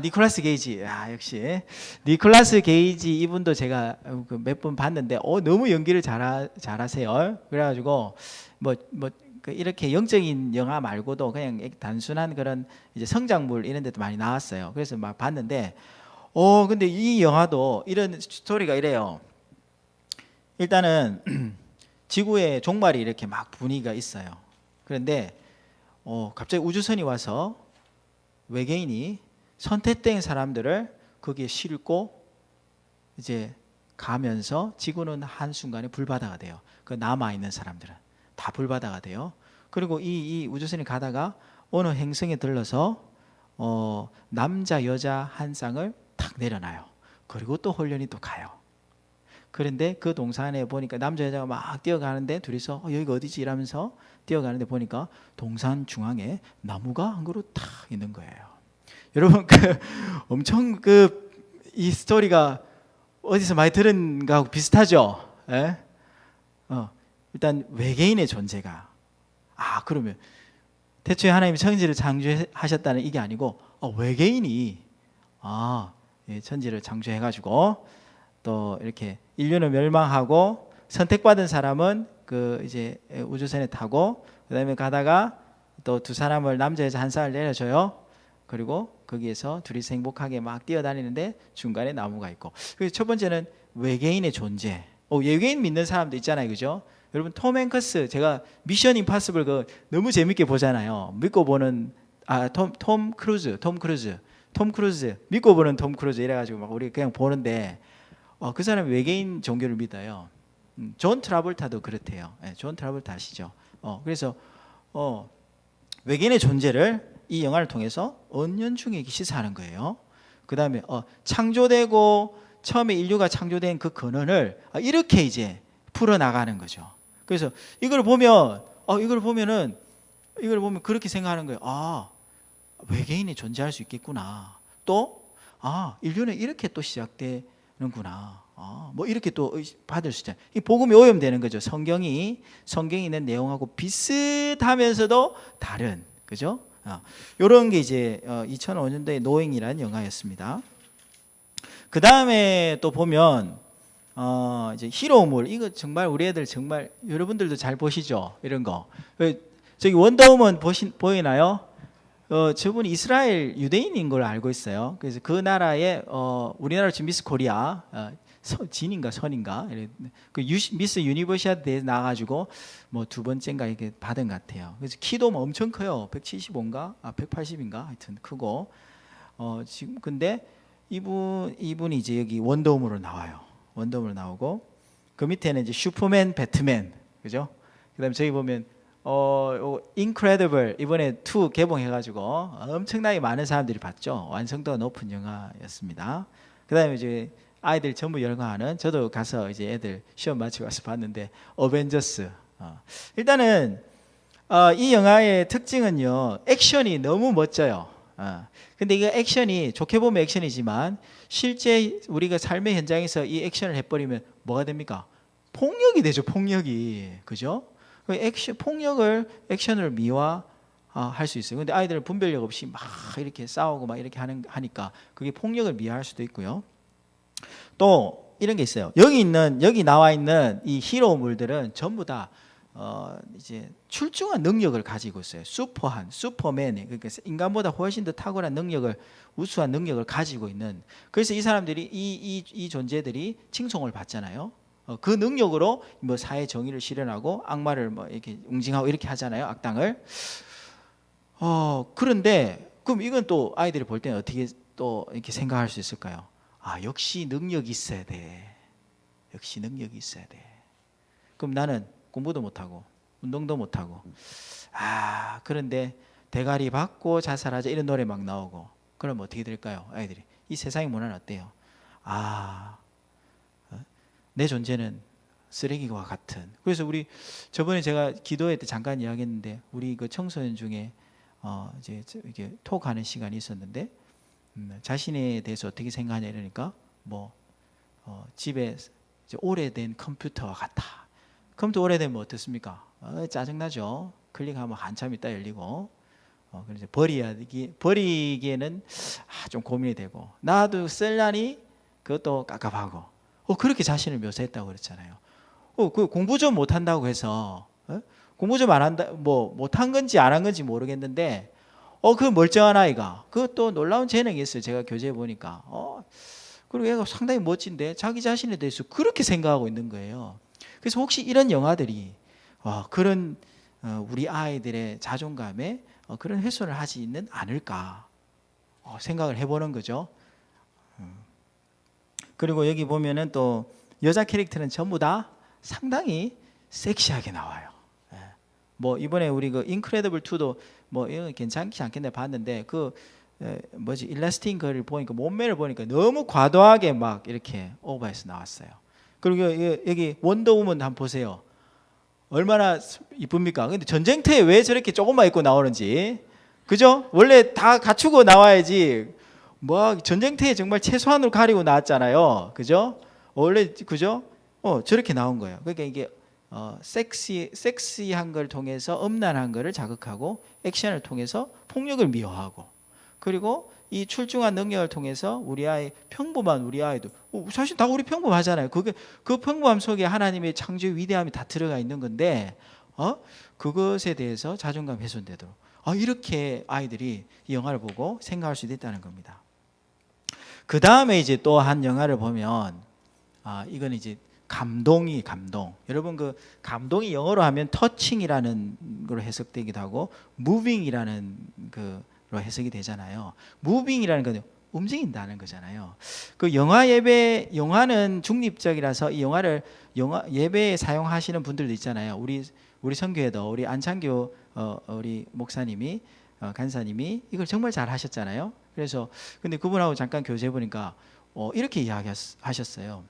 니콜라스 게이지. 역시 니콜라스 게이지 이분도 제가 몇 번 봤는데 너무 연기를 잘하세요. 그래가지고 이렇게 영적인 영화 말고도 그냥 단순한 그런 이제 성장물 이런 데도 많이 나왔어요. 그래서 막 봤는데 근데 이 영화도 이런 스토리가 이래요. 일단은 지구의 종말이 이렇게 막 분위기가 있어요. 그런데 갑자기 우주선이 와서 외계인이 선택된 사람들을 거기에 싣고 이제 가면서 지구는 한순간에 불바다가 돼요. 그 남아있는 사람들은 다 불바다가 돼요. 그리고 이 우주선이 가다가 어느 행성에 들러서 남자 여자 한 쌍을 탁 내려놔요. 그리고 또 훈련이 또 가요. 그런데 그 동산에 보니까 남자 여자가 막 뛰어가는데 둘이서 여기가 어디지 이러면서 뛰어가는데 보니까 동산 중앙에 나무가 한 그루 탁 있는 거예요. 여러분 엄청 이 스토리가 어디서 많이 들은 거하고 비슷하죠. 예? 일단 외계인의 존재가 그러면 태초에 하나님이 천지를 창조하셨다는 이게 아니고 외계인이 천지를 창조해가지고 또 이렇게 인류는 멸망하고 선택받은 사람은 이제 우주선에 타고 그다음에 가다가 또 두 사람을 남자 여자 한 쌍을 내려줘요. 그리고 거기에서 둘이서 행복하게 막 뛰어다니는데 중간에 나무가 있고. 그래서 첫 번째는 외계인의 존재. 외계인 믿는 사람도 있잖아요, 그죠? 여러분 톰 행크스 제가 미션 임파서블 너무 재밌게 보잖아요. 믿고 보는 톰 크루즈 믿고 보는 톰 크루즈 이래가지고 막 우리 그냥 보는데 그 사람 외계인 종교를 믿어요. 존 트라볼타도 그렇대요. 존 트라볼타 아시죠? 그래서 외계인의 존재를 이 영화를 통해서 은연중에 시사하는 거예요. 그 다음에 창조되고 처음에 인류가 창조된 그 근원을 이렇게 이제 풀어나가는 거죠. 그래서 이걸 보면 그렇게 생각하는 거예요. 외계인이 존재할 수 있겠구나. 또 인류는 이렇게 또 시작되는구나. 뭐 이렇게 또 받을 수 있잖아요. 이 복음이 오염되는 거죠. 성경이 있는 내용하고 비슷하면서도 다른, 그죠? 이런 게 이제 2005년도에 노잉이라는 영화였습니다. 그 다음에 또 보면 이제 히로물, 이거 정말 우리 애들 정말 여러분들도 잘 보시죠? 이런 거. 저기 원더우먼 보이나요? 저분이 이스라엘 유대인인 걸 알고 있어요. 그래서 그 나라에 우리나라 지금 미스 코리아 진인가 선인가 미스 유니버시아드에 나가지고 뭐 두 번째인가 이렇게 받은 것 같아요. 그래서 키도 엄청 커요. 175인가 180인가 하여튼 크고 지금 근데 이분이 이제 여기 원더우먼으로 나와요. 원더우먼으로 나오고 그 밑에는 이제 슈퍼맨, 배트맨, 그죠? 그다음에 저기 보면 인크레디블 이번에 2 개봉해가지고 엄청나게 많은 사람들이 봤죠. 완성도가 높은 영화였습니다. 그다음에 이제 아이들 전부 열광하는, 저도 가서 이제 애들 시험 마치고 와서 봤는데 어벤져스. 일단은 이 영화의 특징은요, 액션이 너무 멋져요. 근데 이거 액션이 좋게 보면 액션이지만 실제 우리가 삶의 현장에서 이 액션을 해버리면 뭐가 됩니까? 폭력이 되죠. 폭력이, 그죠? 액션을 미화할 수 있어요. 근데 아이들은 분별력 없이 막 이렇게 싸우고 막 이렇게 하니까 그게 폭력을 미화할 수도 있고요. 또 이런 게 있어요. 여기 나와 있는 이 히로물들은 전부 다 이제 출중한 능력을 가지고 있어요. 슈퍼맨, 그러니까 인간보다 훨씬 더 탁월한 능력을, 우수한 능력을 가지고 있는. 그래서 이 사람들이 이 존재들이 칭송을 받잖아요. 그 능력으로 뭐 사회 정의를 실현하고 악마를 뭐 이렇게 웅징하고 이렇게 하잖아요. 악당을. 그런데 그럼 이건 또 아이들이 볼 때는 어떻게 또 이렇게 생각할 수 있을까요? 역시 능력이 있어야 돼. 역시 능력이 있어야 돼. 그럼 나는 공부도 못하고 운동도 못하고 그런데 대가리 받고 자살하자 이런 노래 막 나오고 그럼 어떻게 될까요? 아이들이 이 세상의 문화는 어때요? 내 존재는 쓰레기와 같은. 그래서 우리 저번에 제가 기도회 때 잠깐 이야기했는데 우리 그 청소년 중에 이제 이렇게 톡하는 시간이 있었는데 자신에 대해서 어떻게 생각하냐 이러니까 집에 이제 오래된 컴퓨터와 같다. 컴퓨터 오래되면 어떻습니까? 짜증나죠. 클릭하면 한참 있다 열리고. 그래서 버리기에는 좀 고민이 되고, 나도 쓸라니 그것도 깝깝하고. 그렇게 자신을 묘사했다고 그랬잖아요. 그 공부 좀 못한다고 해서 공부 좀 안 한다, 못한 건지 안 한 건지 모르겠는데 그 멀쩡한 아이가, 그것도 놀라운 재능이 있어요. 제가 교재에 보니까 그리고 얘가 상당히 멋진데 자기 자신에 대해서 그렇게 생각하고 있는 거예요. 그래서 혹시 이런 영화들이 그런 우리 아이들의 자존감에 그런 훼손을 하지는 않을까 생각을 해보는 거죠. 그리고 여기 보면은 또 여자 캐릭터는 전부 다 상당히 섹시하게 나와요. 이번에 우리 그 인크레디블 2도 이거 괜찮지 않겠네 봤는데 일라스틴 거를 보니까 몸매를 보니까 너무 과도하게 막 이렇게 오버해서 나왔어요. 그리고 여기 원더우먼 한번 보세요. 얼마나 이쁩니까? 근데 전쟁터에 왜 저렇게 조금만 입고 나오는지, 그죠? 원래 다 갖추고 나와야지. 뭐 전쟁터에 정말 최소한으로 가리고 나왔잖아요, 그죠? 원래 그죠? 저렇게 나온 거예요. 그러니까 이게 섹시한 걸 통해서 음란한 거를 자극하고, 액션을 통해서 폭력을 미화하고, 그리고 이 출중한 능력을 통해서 우리 아이, 평범한 우리 아이도 사실 다 우리 평범하잖아요. 그 평범함 속에 하나님의 창조의 위대함이 다 들어가 있는 건데 그것에 대해서 자존감 훼손되도록 이렇게 아이들이 이 영화를 보고 생각할 수도 있다는 겁니다. 그 다음에 이제 또 한 영화를 보면 이건 이제 감동. 여러분 그 감동이 영어로 하면 터칭이라는 걸로 해석되기도 하고 무빙이라는 로 해석이 되잖아요. 무빙이라는 건 움직인다는 거잖아요. 그 영화는 중립적이라서 이 영화를 예배에 사용하시는 분들도 있잖아요. 우리 선교회도 우리 안창교 우리 목사님이 간사님이 이걸 정말 잘 하셨잖아요. 그래서 근데 그분하고 잠깐 교제해 보니까 이렇게 이야기하셨어요.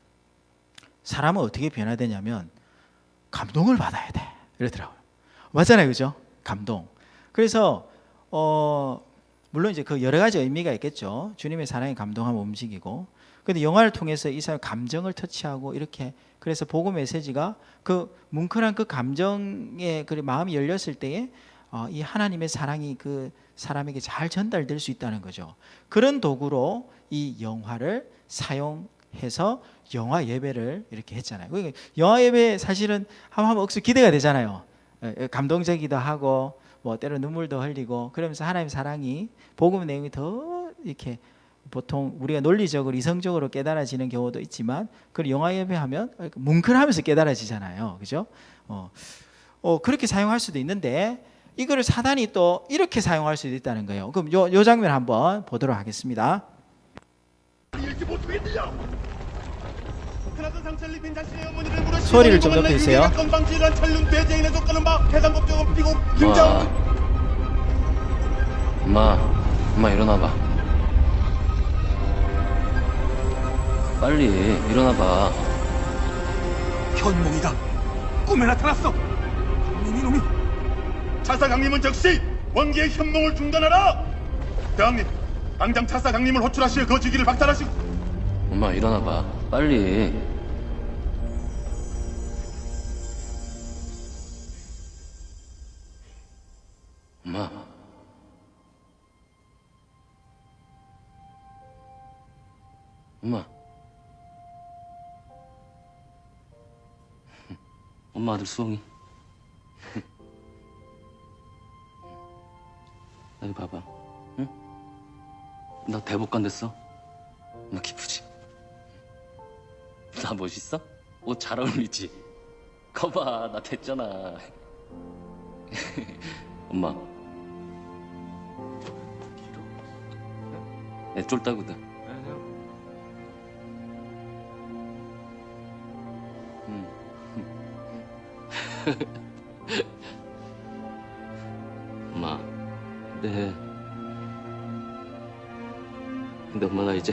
사람은 어떻게 변화되냐면 감동을 받아야 돼. 이러더라고요. 맞잖아요, 그죠? 감동. 그래서 물론 이제 그 여러 가지 의미가 있겠죠. 주님의 사랑에 감동하면 움직이고. 근데 영화를 통해서 이 사람 감정을 터치하고 이렇게, 그래서 복음 메시지가 그 뭉클한 그 감정에 그 마음이 열렸을 때에 이 하나님의 사랑이 그 사람에게 잘 전달될 수 있다는 거죠. 그런 도구로 이 영화를 사용해서 영화 예배를 이렇게 했잖아요. 그러니까 영화 예배 사실은 한번 억수 기대가 되잖아요. 감동적이기도 하고 뭐 때로 눈물도 흘리고, 그러면서 하나님의 사랑이 복음 내용이 더 이렇게 보통 우리가 논리적으로 이성적으로 깨달아지는 경우도 있지만, 그 영화 예배하면 뭉클하면서 깨달아지잖아요, 그죠? 그렇게 사용할 수도 있는데 이거를 사단이 또 이렇게 사용할 수도 있다는 거예요. 그럼 요 장면 한번 보도록 하겠습니다. 소리를 좀 높여주세요. 엄마 일어나봐. 빨리 일어나봐. 현몽이다. 꿈에 나타났어. 이놈이. 차사장님은 즉시 원기의 현몽을 중단하라. 대왕님, 당장 차사장님을 호출하시어 거지기를 박탈하시고. 엄마 일어나봐. 빨리. 엄마 아들 수홍이. 여기 봐봐. 응? 나 대법관 됐어. 나 기쁘지? 나 멋있어? 옷 잘 어울리지? 거봐, 나 됐잖아. 엄마. 애 쫄따구다. 엄마, 근데 엄마 나 이제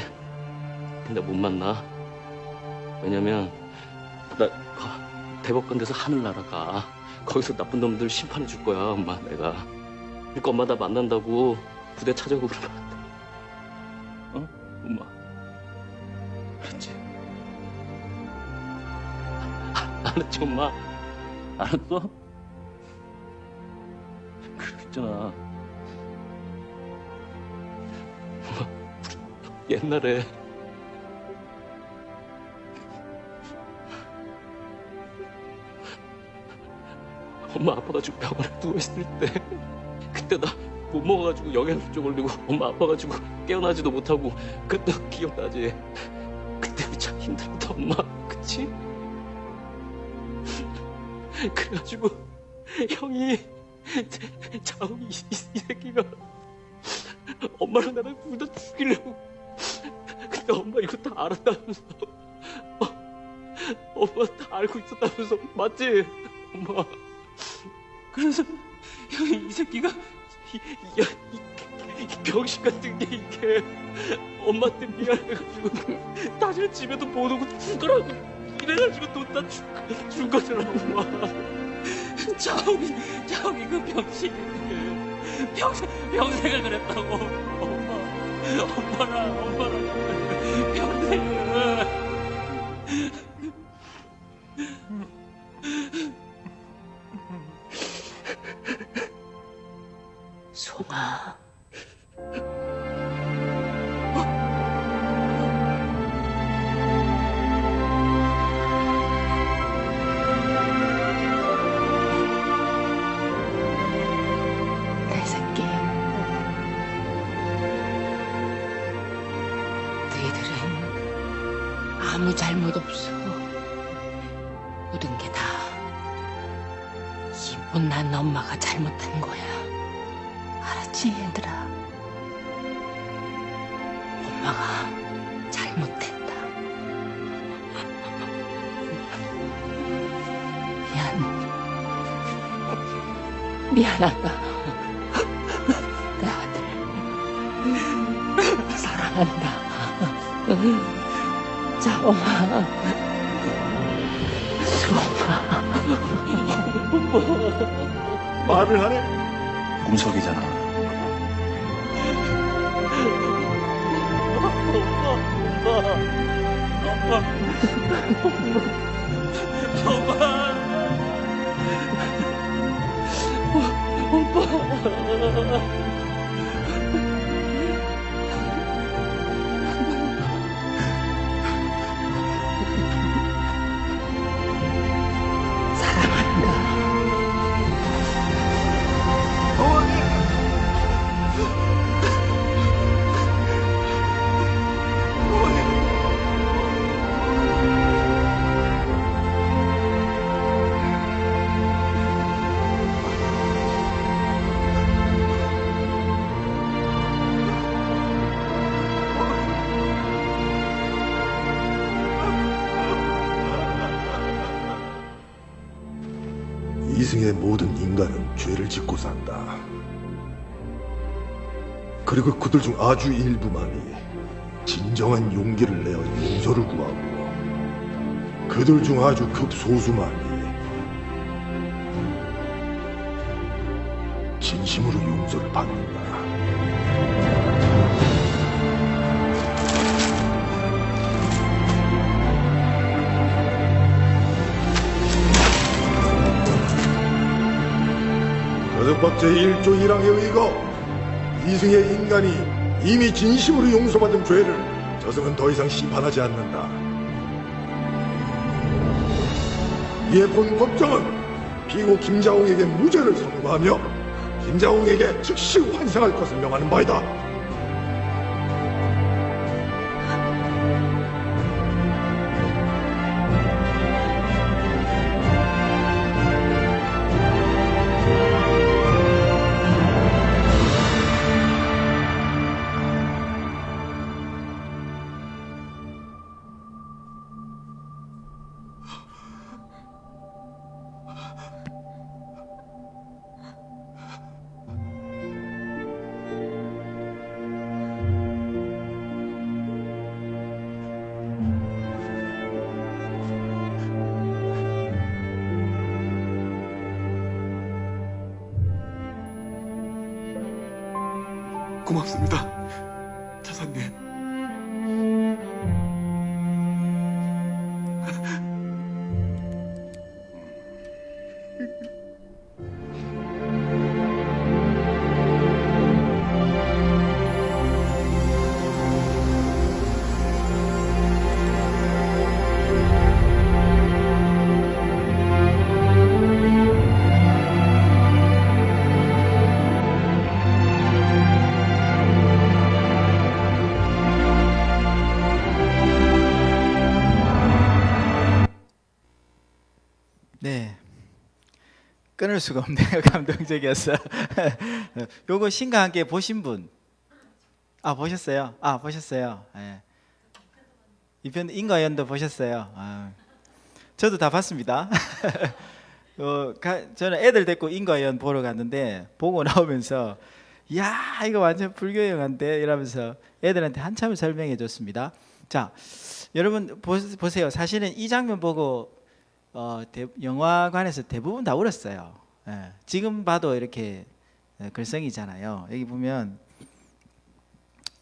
못 만나. 왜냐면 나 대법관 돼서 하늘 날아가. 거기서 나쁜 놈들 심판해 줄 거야, 엄마. 내가. 그러니까 엄마 나 만난다고 부대 찾아오고 그러면 안 돼. 엄마. 알았지? 알았지, 엄마? 알았어? 그리고 있잖아. 엄마, 옛날에 엄마 아파가지고 병원에 누워있을 때, 그때 나 못 먹어가지고 영양실조 걸리고 엄마 아파가지고 깨어나지도 못하고, 그때 기억나지? 그때 우리 참 힘들었다, 엄마. 그치? 그래가지고 형이 자웅이 이 새끼가 엄마랑 나랑 둘 다 죽이려고. 근데 엄마 이거 다 알았다면서. 엄마 다 알고 있었다면서. 맞지? 엄마. 그래서 형이 이 새끼가 이 병신 같은 게 이게 엄마한테 미안해가지고 다시는 집에도 못 오고 죽으라고 분해가지고 돈 다 줄 거잖아, 엄마. 자욱이 그 병신이 평생을 그랬다고. 엄마랑 평생을. 송아. 내 새끼. 너희들은 아무 잘못 없어. 모든 게 다 이 못난 엄마가 잘못한 거야. 알았지, 얘들아? 엄마가 잘못했다. 미안하다. 내 아들 사랑한다. 자, 엄마. 수엄마. 말을 하네. 꿈속이잖아. 이승의 모든 인간은 죄를 짓고 산다. 그리고 그들 중 아주 일부만이 진정한 용기를 내어 용서를 구하고, 그들 중 아주 극소수만이 진심으로 용서를 받는다. 저승법 제1조 1항에 의거 이승의 인간이 이미 진심으로 용서받은 죄를 저승은 더 이상 심판하지 않는다. 이에 본 법정은 피고 김자홍에게 무죄를 선고하며 김자홍에게 즉시 환생할 것을 명하는 바이다. 고맙습니다, 차사님. 네, 끊을 수가 없네요. 감동적이었어. 요거 신과 함께 보신 분? 아, 보셨어요? 아, 보셨어요. 네. 이편 인과연도 보셨어요? 아, 저도 다 봤습니다. 저는 애들 데리고 인과연 보러 갔는데 보고 나오면서 야, 이거 완전 불교 영화인데 이러면서 애들한테 한참을 설명해 줬습니다. 자, 여러분 보세요. 사실은 이 장면 보고 영화관에서 대부분 다 울었어요. 예, 지금 봐도 이렇게 글썽이잖아요. 여기 보면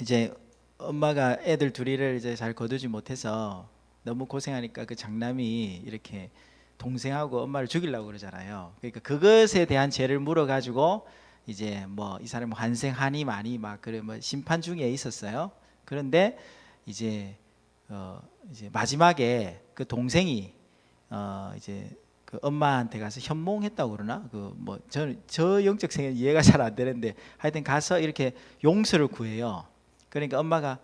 이제 엄마가 애들 둘이를 이제 잘 거두지 못해서 너무 고생하니까 그 장남이 이렇게 동생하고 엄마를 죽이려고 그러잖아요. 그러니까 그것에 대한 죄를 물어가지고 이제 뭐 이 사람 환생하니 마니 막 그래 뭐 심판 중에 있었어요. 그런데 이제 마지막에 그 동생이 이제 그 엄마한테 가서 현몽했다고 그러나 그 뭐 저 영적 생애 이해가 잘 안 되는데 하여튼 가서 이렇게 용서를 구해요. 그러니까 엄마가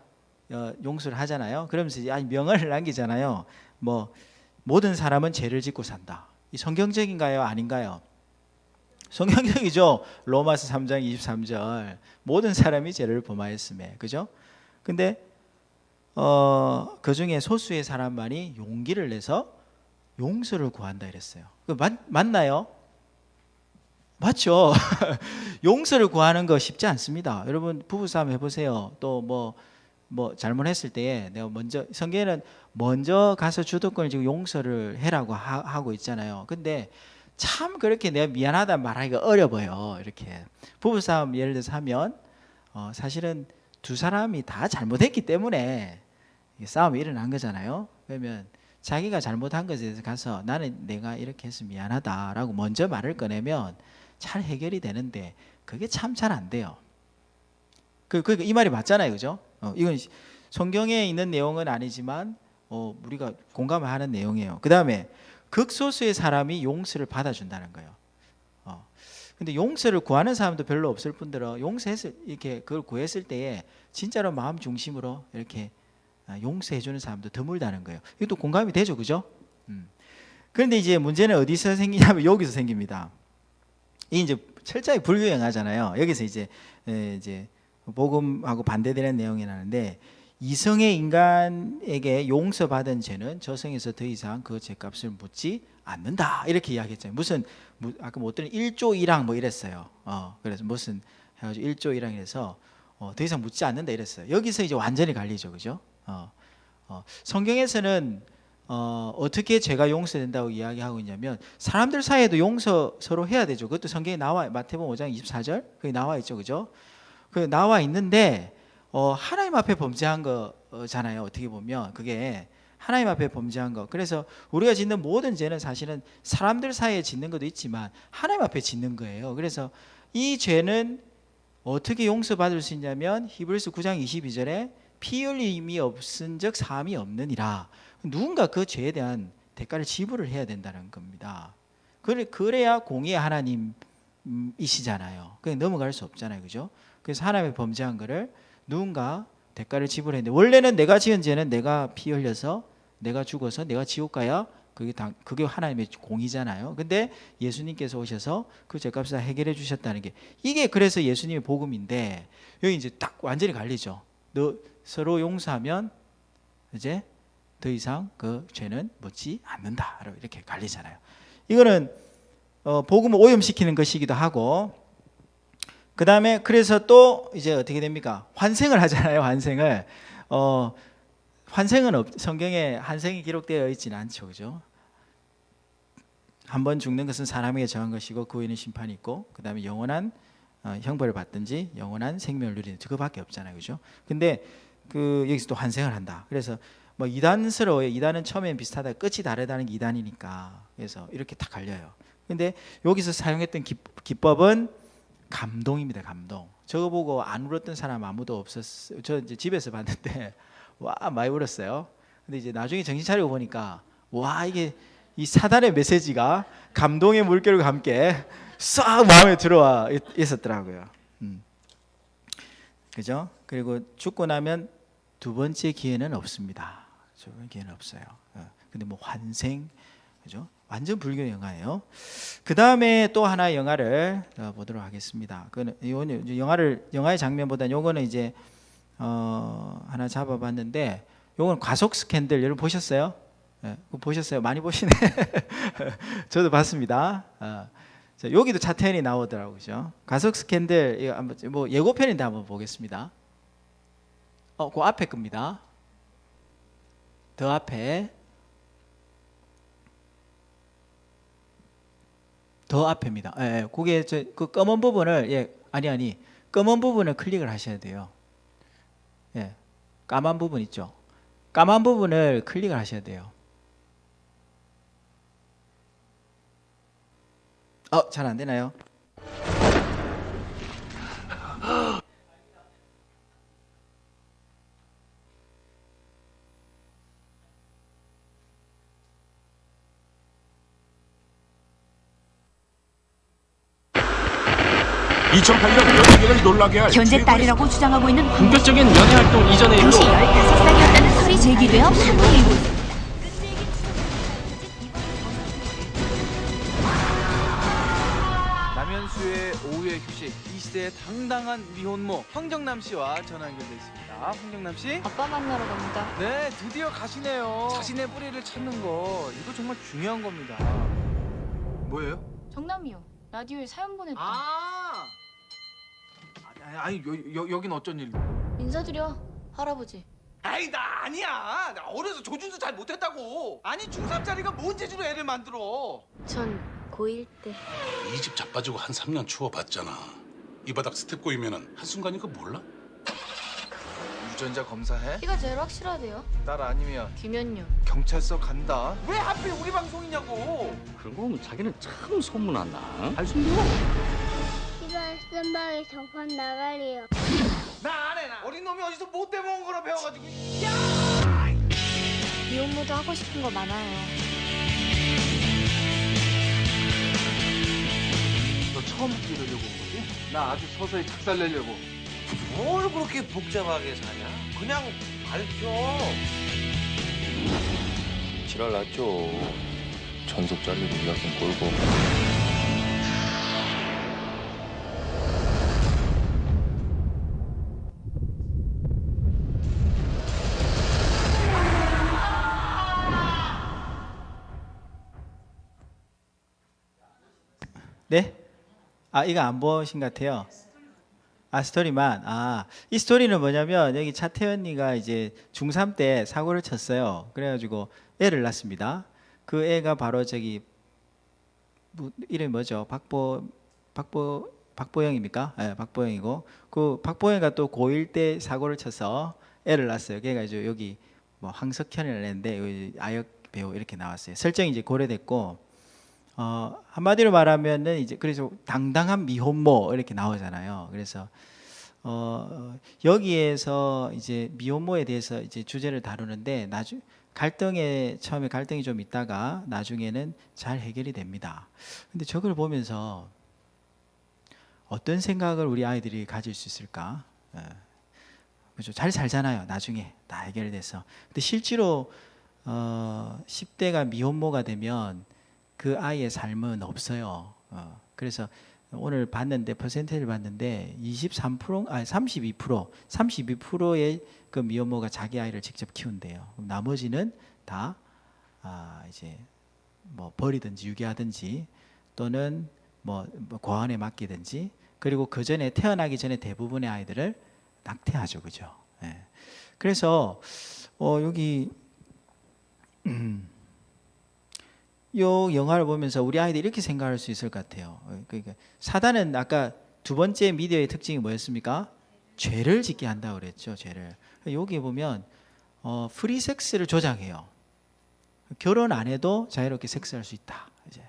용서를 하잖아요. 그러면서 이제 아니 명언을 남기잖아요. 뭐 모든 사람은 죄를 짓고 산다. 이 성경적인가요? 아닌가요? 성경적이죠. 로마서 3장 23절 모든 사람이 죄를 범하였음에 그죠? 근데 그 중에 소수의 사람만이 용기를 내서 용서를 구한다 이랬어요. 맞나요? 맞죠. 용서를 구하는 거 쉽지 않습니다. 여러분 부부싸움 해보세요. 또 뭐 잘못했을 때에 내가 먼저 성경에는 먼저 가서 주도권을 지고 용서를 해라고 하고 있잖아요. 근데 참 그렇게 내가 미안하다 말하기가 어려워요. 이렇게 부부싸움 예를 들어서 하면 사실은 두 사람이 다 잘못했기 때문에 싸움이 일어난 거잖아요. 그러면 자기가 잘못한 것에 대해서 가서 나는 내가 이렇게 해서 미안하다라고 먼저 말을 꺼내면 잘 해결이 되는데 그게 참 잘 안 돼요. 그러니까 이 말이 맞잖아요, 그죠? 이건 성경에 있는 내용은 아니지만 우리가 공감을 하는 내용이에요. 그 다음에 극소수의 사람이 용서를 받아준다는 거예요. 근데 용서를 구하는 사람도 별로 없을 뿐더러 용서했을 이렇게 그걸 구했을 때에 진짜로 마음 중심으로 이렇게 용서해주는 사람도 드물다는 거예요. 이것도 공감이 되죠, 그죠? 그런데 이제 문제는 어디서 생기냐면 여기서 생깁니다. 이 이제 철저히 불교 영화잖아요. 여기서 이제 복음하고 반대되는 내용이 나는데 이성의 인간에게 용서받은 죄는 저성에서 더 이상 그 죄값을 묻지 않는다 이렇게 이야기했잖아요. 무슨 아까 못 들은 1조 1항 뭐 이랬어요. 그래서 무슨 해가지고 1조 1항 이래서 더 이상 묻지 않는다 이랬어요. 여기서 이제 완전히 갈리죠, 그죠? 성경에서는 어떻게 죄가 용서된다고 이야기하고 있냐면 사람들 사이에도 용서 서로 해야 되죠. 그것도 성경에 나와 마태복음 5장 24절 거기 나와 있죠, 그죠? 그 나와 있는데 하나님 앞에 범죄한 거잖아요. 어떻게 보면 그게 하나님 앞에 범죄한 거. 그래서 우리가 짓는 모든 죄는 사실은 사람들 사이에 짓는 것도 있지만 하나님 앞에 짓는 거예요. 그래서 이 죄는 어떻게 용서받을 수 있냐면 히브리서 9장 22절에 피 흘림이 없은즉 사함이 없느니라. 누군가 그 죄에 대한 대가를 지불을 해야 된다는 겁니다. 그래야 공의의 하나님이시잖아요. 그냥 넘어갈 수 없잖아요, 그죠? 그래서 하나님의 범죄한 거를 누군가 대가를 지불했는데 원래는 내가 지은 죄는 내가 피 흘려서 내가 죽어서 내가 지옥 가야 그게 하나님의 공의잖아요. 근데 예수님께서 오셔서 그 죄값을 다 해결해 주셨다는 게 이게 그래서 예수님의 복음인데 여기 이제 딱 완전히 갈리죠. 너 서로 용서하면 이제 더 이상 그 죄는 묻지 않는다. 이렇게 갈리잖아요. 이거는 복음을 오염시키는 것이기도 하고 그 다음에 그래서 또 이제 어떻게 됩니까? 환생을 하잖아요. 환생을 환생은 성경에 환생이 기록되어 있지는 않죠, 그죠? 한 번 죽는 것은 사람에게 정한 것이고 그 후에는 심판이 있고 그 다음에 영원한 형벌을 받든지 영원한 생명을 누리는 그거밖에 없잖아요, 그죠? 근데 여기서 또 환생을 한다. 그래서 뭐 이단스러워요. 이단은 처음엔 비슷하다, 끝이 다르다는 게 이단이니까 그래서 이렇게 다 갈려요. 근데 여기서 사용했던 기법은 감동입니다. 감동. 저거 보고 안 울었던 사람 아무도 없었어요. 저 이제 집에서 봤는데 와 많이 울었어요. 근데 이제 나중에 정신 차리고 보니까 와 이게 이 사단의 메시지가 감동의 물결과 함께 싹 마음에 들어와 있었더라고요. 그죠? 그리고 죽고 나면 두 번째 기회는 없습니다. 두 번째 기회는 없어요. 근데 뭐 환생, 그죠? 완전 불교 영화예요. 그 다음에 또 하나의 영화를 보도록 하겠습니다. 영화의 장면보다는 요거는 이제 하나 잡아봤는데 요건 과속 스캔들 여러분 보셨어요? 네, 보셨어요? 많이 보시네. 저도 봤습니다. 여기도 차태현이 나오더라고요. 그죠? 과속 스캔들 이거 한번 뭐 예고편인데 한번 보겠습니다. 그 앞에 겁니다. 더 앞에. 더 앞입니다. 예, 그게 그 검은 부분을 아니 검은 부분을 클릭을 하셔야 돼요. 예, 까만 부분 있죠. 까만 부분을 클릭을 하셔야 돼요. 잘 안 되나요? 연예계를 놀라게 할 현재 딸이라고 주장하고 있는 본격적인 연애 활동 이전에 당시 15살이었다는 설이 제기되어 판명이고 있습니다. 남현수의 오후의 휴식, 이 시대의 당당한 미혼모 황정남 씨와 전화 연결돼 있습니다. 황정남 씨. 아빠 만나러 갑니다. 네, 드디어 가시네요. 자신의 뿌리를 찾는 거 이거 정말 중요한 겁니다. 뭐예요? 정남이요. 라디오에 사연 보냈다. 아니 여긴 어쩐 일? 인사드려, 할아버지. 아이 나 아니야. 나 어려서 조준도 잘 못했다고. 아니 중3짜리가 뭔 재주로 애를 만들어. 전 고1 때. 이 집 자빠지고 한 3년 추워봤잖아. 이 바닥 스텝 꼬이면은 한순간인 거 몰라? 유전자 검사해? 키가 제일 확실하대요. 딸 아니면 김현유. 경찰서 간다. 왜 하필 우리 방송이냐고. 그런 거 보면 자기는 참 소문났나? 알 숨겨. 집안 쓴방에 정판 나가리요. 나 안 해. 나 어린 놈이 어디서 못 대먹은 거라 배워가지고. 미혼모도 하고 싶은 거 많아요. 너 처음 기르려고 온 거지? 나 아주 서서히 작살내려고. 뭘 그렇게 복잡하게 사냐? 그냥 밝혀. 지랄 났죠. 전속 잘리고 이야기 몰고. 네? 이거 안 보신 것 같아요. 스토리만. 이 스토리는 뭐냐면 여기 차태현이가 이제 중3 때 사고를 쳤어요. 그래가지고 애를 낳습니다. 그 애가 바로 저기 이름이 뭐죠? 박보영입니까? 네, 박보영이고 그 박보영이가 또 고1 때 사고를 쳐서 애를 낳았어요. 걔가 이제 여기 뭐 황석현이라는 애인데 여기 아역 배우 이렇게 나왔어요. 설정이 이제 고려됐고. 한마디로 말하면은 이제 그래서 당당한 미혼모 이렇게 나오잖아요. 그래서 여기에서 이제 미혼모에 대해서 이제 주제를 다루는데 처음에 갈등이 좀 있다가 나중에는 잘 해결이 됩니다. 근데 저걸 보면서 어떤 생각을 우리 아이들이 가질 수 있을까? 그렇죠. 잘 살잖아요. 나중에 다 해결돼서. 근데 실제로 10대가 미혼모가 되면 그 아이의 삶은 없어요. 그래서 오늘 봤는데 퍼센테이지를 봤는데 32%의 그 미혼모가 자기 아이를 직접 키운대요. 그럼 나머지는 다 이제 뭐 버리든지 유기하든지 또는 뭐 고아원에 맡기든지 그리고 그 전에 태어나기 전에 대부분의 아이들을 낙태하죠, 그죠? 예. 그래서 여기 요 영화를 보면서 우리 아이들이 이렇게 생각할 수 있을 것 같아요. 그러니까 사단은 아까 두 번째 미디어의 특징이 뭐였습니까? 죄를 짓게 한다고 그랬죠. 죄를. 여기 보면 프리섹스를 조장해요. 결혼 안 해도 자유롭게 섹스할 수 있다. 이제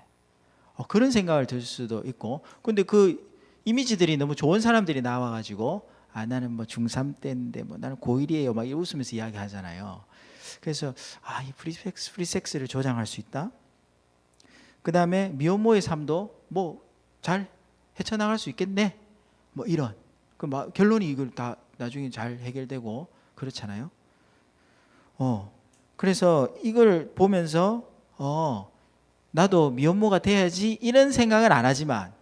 그런 생각을 들 수도 있고. 근데 그 이미지들이 너무 좋은 사람들이 나와가지고 나는 뭐 중3 때인데 뭐 나는 고1이에요. 막 웃으면서 이야기하잖아요. 그래서 이 프리섹스를 조장할 수 있다. 그 다음에 미혼모의 삶도 뭐 잘 헤쳐나갈 수 있겠네. 뭐 이런. 결론이 이걸 다 나중에 잘 해결되고 그렇잖아요. 그래서 이걸 보면서 나도 미혼모가 돼야지 이런 생각은 안 하지만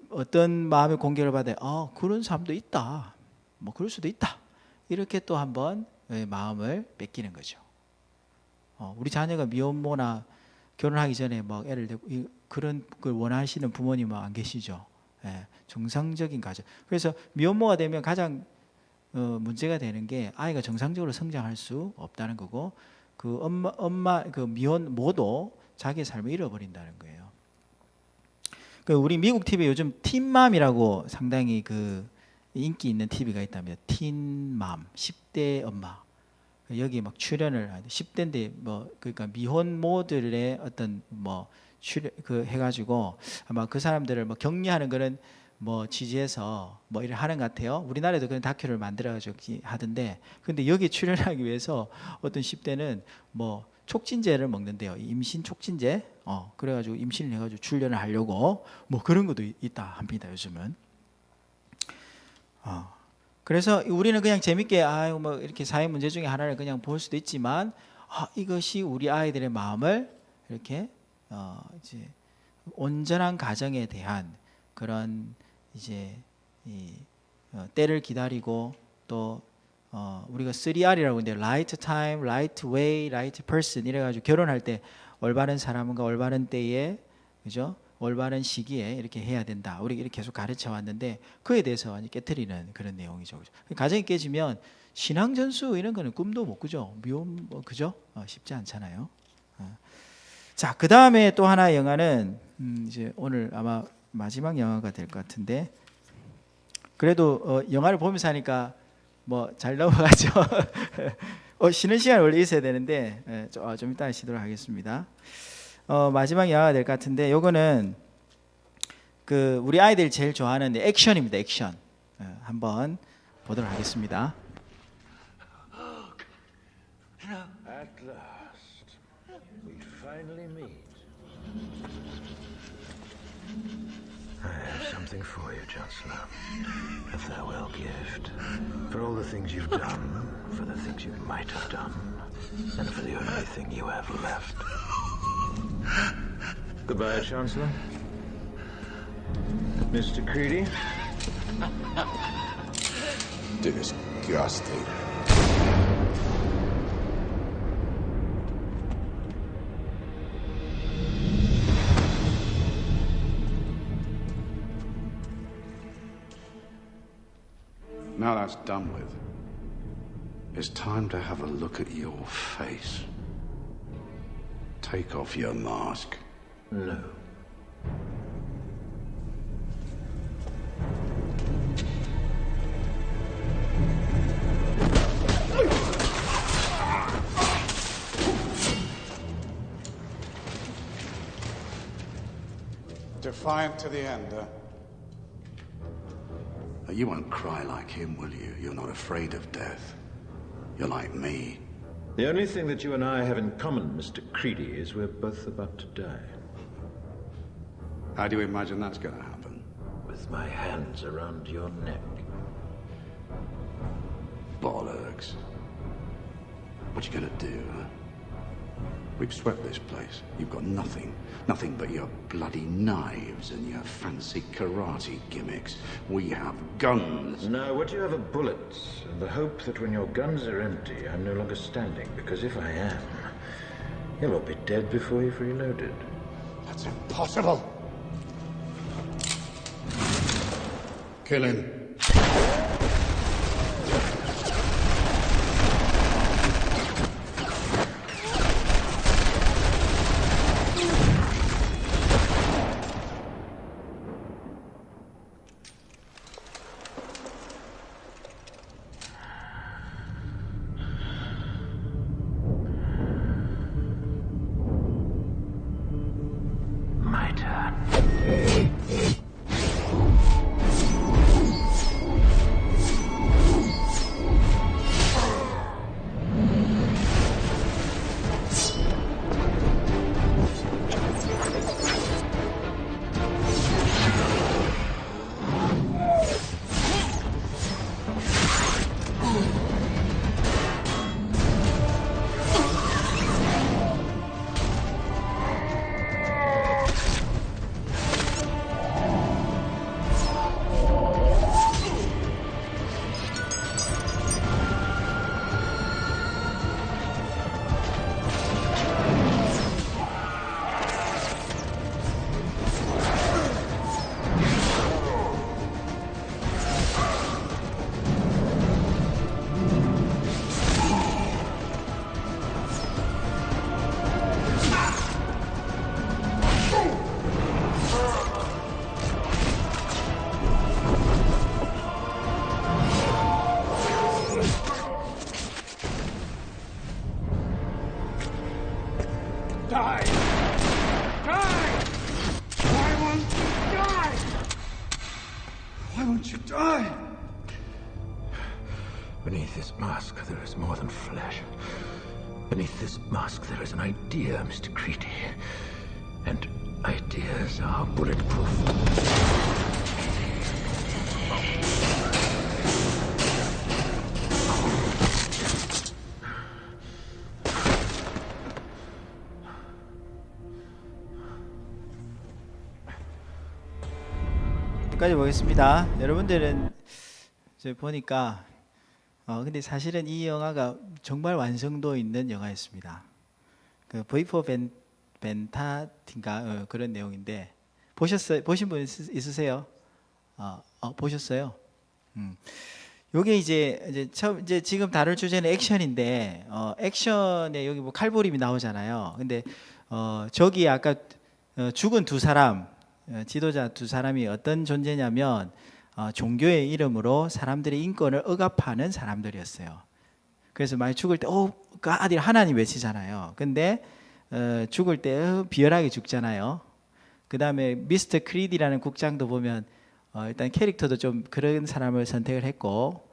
어떤 마음의 공격을 받아요. 그런 사람도 있다. 뭐 그럴 수도 있다. 이렇게 또 한번 마음을 뺏기는 거죠. 우리 자녀가 미혼모나 결혼하기 전에 막 애를 데리고 그런 걸 원하시는 부모님은 안 계시죠. 정상적인 가정. 그래서 미혼모가 되면 가장 문제가 되는 게 아이가 정상적으로 성장할 수 없다는 거고 그 엄마 그 미혼 모도 자기의 삶을 잃어버린다는 거예요. 그 우리 미국 TV에 요즘 틴맘이라고 상당히 그 인기 있는 TV가 있답니다. 틴맘 10대 엄마. 여기 막 출연을 10대인데 뭐 그러니까 미혼모들의 어떤 뭐 출연 그 해가지고 아마 그 사람들을 뭐 격려하는 그런 뭐 취지에서 뭐 일을 하는 것 같아요. 우리나라에도 그런 다큐를 만들어가지고 하던데, 근데 여기 출연하기 위해서 어떤 10대는 뭐 촉진제를 먹는데요. 임신 촉진제. 그래가지고 임신을 해가지고 출연을 하려고 뭐 그런 것도 있다 합니다. 요즘은. 그래서 우리는 그냥 재밌게 뭐 이렇게 사회 문제 중에 하나를 그냥 볼 수도 있지만 이것이 우리 아이들의 마음을 이렇게 이제 온전한 가정에 대한 그런 이제 때를 기다리고 또 우리가 3R이라고 하는데 right time, right way, right person 이래가지고 결혼할 때 올바른 사람과 올바른 때에 그죠? 올바른 시기에 이렇게 해야 된다. 우리 이렇게 계속 가르쳐 왔는데 그에 대해서 완전히 깨트리는 그런 내용이죠. 그죠? 가정이 깨지면 신앙 전수 이런 거는 꿈도 못 꾸죠. 미움 그죠? 쉽지 않잖아요. 자, 그 다음에 또 하나의 영화는 이제 오늘 아마 마지막 영화가 될 것 같은데 그래도 영화를 보면서 하니까 뭐 잘 넘어가죠. 쉬는 시간 원래 있어야 되는데 좀 이따 쉬도록 하겠습니다. 마지막 영화가 될 것 같은데 요거는 그 우리 아이들이 제일 좋아하는 액션입니다. 액션. 한번 보도록 하겠습니다. At last, we finally meet. I have something for you, Chancellor. A farewell gift. For all the things you've done, for the things you might have done, and for the only thing you have left. Goodbye, Chancellor. Mr. Creedy? Disgusting. Now that's done with, it's time to have a look at your face. Take off your mask. No. Defiant to the end, You won't cry like him, will you? You're not afraid of death. You're like me. The only thing that you and I have in common, Mr. Creedy, is we're both about to die. How do you imagine that's going to happen? With my hands around your neck. Bollocks. What you gonna do, huh? We've swept this place. You've got nothing. Nothing but your bloody knives and your fancy karate gimmicks. We have guns. No, what you have are bullets, and the hope that when your guns are empty, I'm no longer standing, because if I am, you'll all be dead before you've reloaded. That's impossible. Kill him. mask, there is more than flesh. Beneath this mask, there is an idea, Mr. Creedy. And ideas are bulletproof. 여기까지 보겠습니다. 여러분들은 저 보니까 근데 사실은 이 영화가 정말 완성도 있는 영화였습니다. 그 V4 벤타인가 그런 내용인데 보신 분 있으세요? 보셨어요? 요게 이제 처음 이제 지금 다룰 주제는 액션인데 액션에 여기 뭐 칼부림이 나오잖아요. 근데 저기 아까 죽은 두 사람 지도자 두 사람이 어떤 존재냐면 종교의 이름으로 사람들의 인권을 억압하는 사람들이었어요. 그래서 많이 죽을 때 God 하나님 외치잖아요. 근데 죽을 때 비열하게 죽잖아요. 그 다음에 미스터 크리디라는 국장도 보면 일단 캐릭터도 좀 그런 사람을 선택을 했고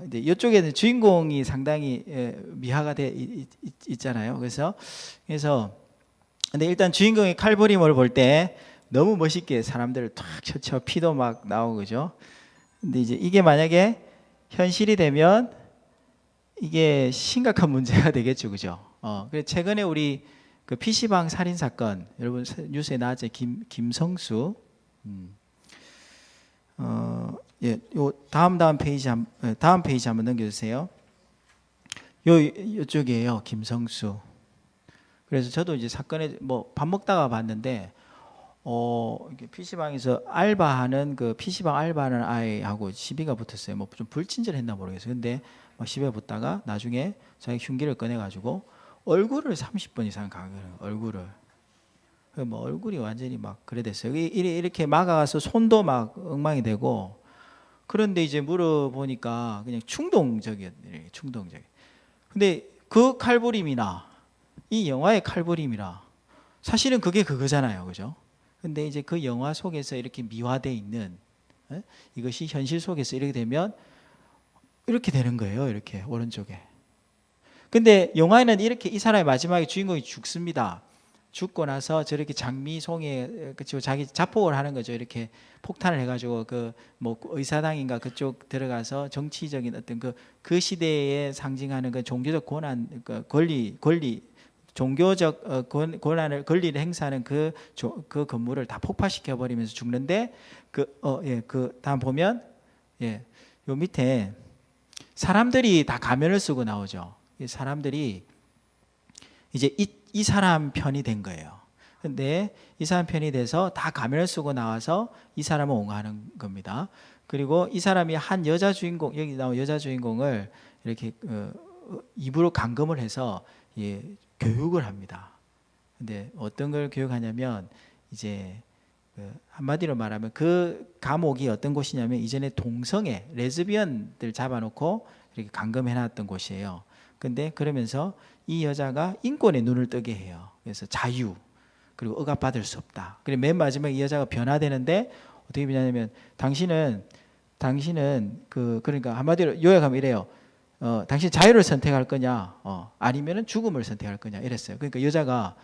이제 이쪽에는 주인공이 상당히 미화가 돼 있잖아요. 그래서 근데 일단 주인공의 칼부림을 볼 때 너무 멋있게 사람들을 탁 쳐쳐 피도 막 나오고 그죠. 근데 이제 이게 만약에 현실이 되면 이게 심각한 문제가 되겠죠, 그죠. 그래서 최근에 우리 그 PC방 살인 사건 여러분 뉴스에 나왔죠. 김성수. 예, 요 다음 페이지 한번 넘겨주세요. 요쪽이에요, 김성수. 그래서 저도 이제 사건에 뭐 밥 먹다가 봤는데. 이게 PC방에서 알바하는 그 PC방 알바하는 아이하고 시비가 붙었어요. 뭐 좀 불친절했나 모르겠어요. 근데 막 시비가 붙다가 나중에 자기 흉기를 꺼내가지고 얼굴을 30번 이상 강요해요. 얼굴을. 뭐 얼굴이 완전히 막 그래 됐어요. 이렇게 막아가서 손도 막 엉망이 되고 그런데 이제 물어보니까 그냥 충동적이었어요. 충동적. 근데 그 칼부림이나 이 영화의 칼부림이나 사실은 그게 그거잖아요. 그죠? 근데 이제 그 영화 속에서 이렇게 미화되어 있는 이것이 현실 속에서 이렇게 되면 이렇게 되는 거예요. 이렇게 오른쪽에. 근데 영화에는 이렇게 이 사람의 마지막에 주인공이 죽습니다. 죽고 나서 저렇게 장미송에 그쵸 자기 자폭을 하는 거죠. 이렇게 폭탄을 해가지고 그 뭐 의사당인가 그쪽 들어가서 정치적인 어떤 그 시대에 상징하는 그 종교적 권한, 그 권리 종교적 권리를 행사하는 그 건물을 다 폭파시켜 버리면서 죽는데 그 다음 보면 요 밑에 사람들이 다 가면을 쓰고 나오죠. 사람들이 이제 이 사람 편이 된 거예요. 근데 이 사람 편이 돼서 다 가면을 쓰고 나와서 이 사람을 옹호하는 겁니다. 그리고 이 사람이 한 여자 주인공, 여기 나온 여자 주인공을 이렇게 입으로 감금을 해서 교육을 합니다. 근데 어떤 걸 교육하냐면 이제 한마디로 말하면 그 감옥이 어떤 곳이냐면 이전에 동성애 레즈비언들 잡아놓고 이렇게 감금해놨던 곳이에요. 근데 그러면서 이 여자가 인권에 눈을 뜨게 해요. 그래서 자유 그리고 억압받을 수 없다. 그리고 맨 마지막에 이 여자가 변화되는데 어떻게 변하냐면 당신은 그러니까 한마디로 요약하면 이래요. 당신 자유를 선택할 거냐, 아니면은 죽음을 선택할 거냐 이랬어요. 그러니까 여자가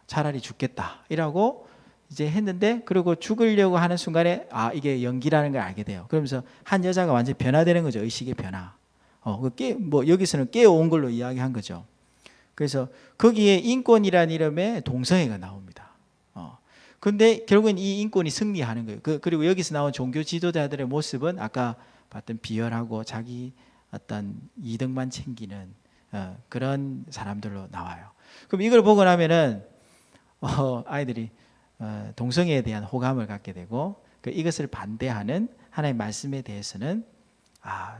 차라리 죽겠다 이라고 이제 했는데 그리고 죽으려고 하는 순간에 이게 연기라는 걸 알게 돼요. 그러면서 한 여자가 완전히 변화되는 거죠. 의식의 변화. 뭐 여기서는 깨어온 걸로 이야기한 거죠. 그래서 거기에 인권이라는 이름의 동성애가 나옵니다. 근데 결국엔 이 인권이 승리하는 거예요. 그리고 여기서 나온 종교 지도자들의 모습은 아까 봤던 비열하고 자기 어떤 이득만 챙기는 그런 사람들로 나와요. 그럼 이걸 보고 나면은 아이들이 동성애에 대한 호감을 갖게 되고 이것을 반대하는 하나님의 말씀에 대해서는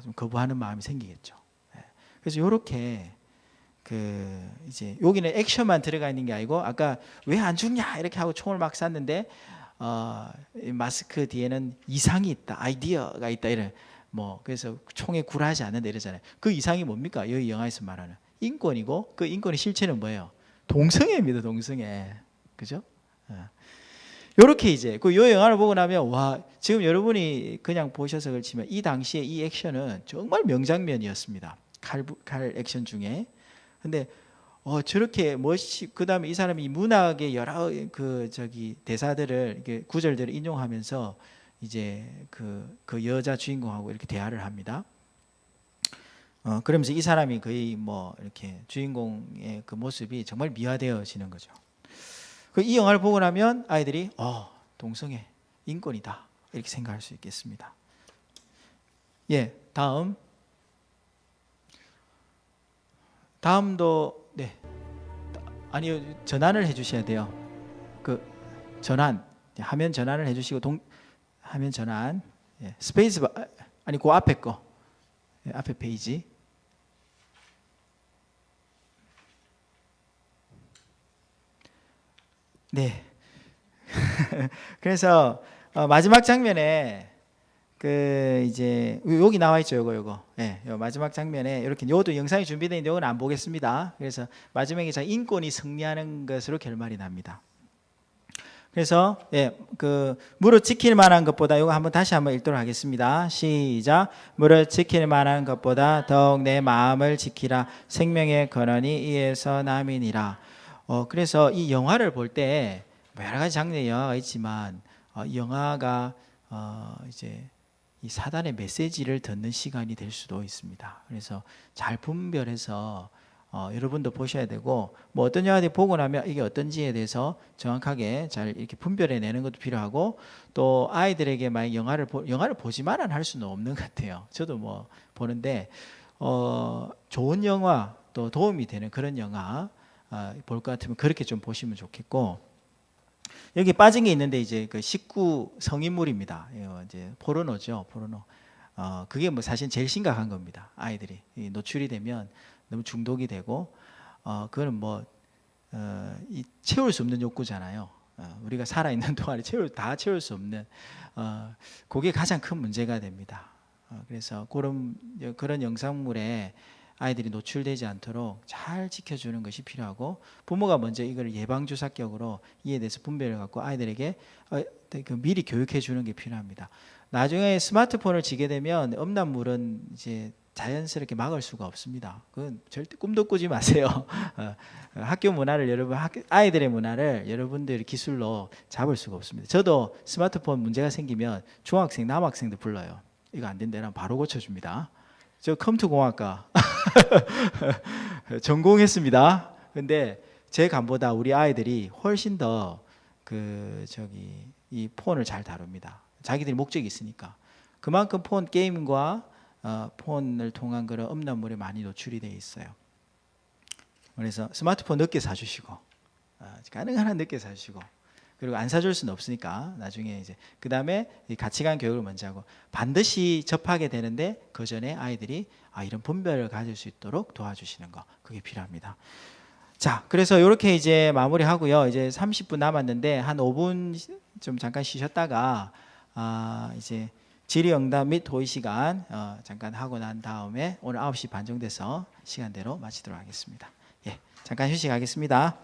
좀 거부하는 마음이 생기겠죠. 그래서 이렇게 이제 여기는 액션만 들어가 있는 게 아니고 아까 왜 안 죽냐 이렇게 하고 총을 막 쐈는데 마스크 뒤에는 이상이 있다, 아이디어가 있다 이런. 그래서 총에 굴하지 않는다 이러잖아요. 그 이상이 뭡니까? 여기 영화에서 말하는 인권이고 그 인권의 실체는 뭐예요? 동성애입니다. 동성애. 그죠? 요렇게 이제 요 영화를 보고 나면 와, 지금 여러분이 그냥 보셔서 그렇지만 이 당시에 이 액션은 정말 명장면이었습니다. 칼 액션 중에. 근데 저렇게 그다음에 이 사람이 문학의 여러 대사들을 이렇게 구절들을 인용하면서 이제 그 여자 주인공하고 이렇게 대화를 합니다. 그러면서 이 사람이 거의 뭐 이렇게 주인공의 그 모습이 정말 미화되어지는 거죠. 이 영화를 보고 나면 아이들이 동성애 인권이다 이렇게 생각할 수 있겠습니다. 예, 다음도 네. 아니요, 전환을 해주셔야 돼요. 그 전환, 화면 전환을 해주시고 화면 전환, 예, 스페이스 아니 그 앞에 거, 예, 앞에 페이지. 네. 그래서 마지막 장면에 이제 여기 나와 있죠, 요거. 예, 요 마지막 장면에 이렇게 요도 영상이 준비되어 있는데 요건 안 보겠습니다. 그래서 마지막에 인권이 승리하는 것으로 결말이 납니다. 그래서 예, 무릇 지킬 만한 것보다 요거 다시 한번 읽도록 하겠습니다. 시작. 무릇 지킬 만한 것보다 더욱 내 마음을 지키라. 생명의 근원이 이에서 남이니라. 그래서 이 영화를 볼 때 여러 가지 장르의 영화가 있지만 이 영화가 이제 이 사단의 메시지를 듣는 시간이 될 수도 있습니다. 그래서 잘 분별해서 여러분도 보셔야 되고, 뭐 어떤 영화들 보고 나면 이게 어떤지에 대해서 정확하게 잘 이렇게 분별해내는 것도 필요하고, 또 아이들에게 만약 영화를 보지만은 할 수는 없는 것 같아요. 저도 뭐 보는데 좋은 영화, 또 도움이 되는 그런 영화 볼 것 같으면 그렇게 좀 보시면 좋겠고, 여기 빠진 게 있는데 이제 그 19 성인물입니다. 이제 포르노죠, 포르노. 그게 뭐 사실 제일 심각한 겁니다. 아이들이 노출이 되면 너무 중독이 되고, 그거는 뭐 채울 수 없는 욕구잖아요. 우리가 살아 있는 동안에 다 채울 수 없는, 그게 가장 큰 문제가 됩니다. 그래서 그런 영상물에 아이들이 노출되지 않도록 잘 지켜주는 것이 필요하고, 부모가 먼저 이걸 예방주사격으로 이에 대해서 분별을 갖고 아이들에게 미리 교육해 주는 게 필요합니다. 나중에 스마트폰을 지게 되면 음란물은 이제 자연스럽게 막을 수가 없습니다. 그건 절대 꿈도 꾸지 마세요. 학교 문화를 아이들의 문화를 여러분들의 기술로 잡을 수가 없습니다. 저도 스마트폰 문제가 생기면 중학생, 남학생들 불러요. 이거 안 된다면 바로 고쳐줍니다. 저 컴퓨터공학과 전공했습니다. 근데 제 감보다 우리 아이들이 훨씬 더 이 폰을 잘 다룹니다. 자기들이 목적이 있으니까. 그만큼 게임과 폰을 통한 그런 음란물에 많이 노출이 되어 있어요. 그래서 스마트폰 늦게 사주시고, 가능한 한 늦게 사주시고, 그리고 안 사줄 수는 없으니까 나중에 이제 그 다음에 가치관 교육을 먼저 하고, 반드시 접하게 되는데 그 전에 아이들이 이런 분별을 가질 수 있도록 도와주시는 거, 그게 필요합니다. 자, 그래서 이렇게 이제 마무리하고요. 이제 30분 남았는데 한 5분 좀 잠깐 쉬셨다가 이제 질의응답 및 도의 시간 잠깐 하고 난 다음에 오늘 9시 반 정도 돼서 시간대로 마치도록 하겠습니다. 예, 잠깐 휴식하겠습니다.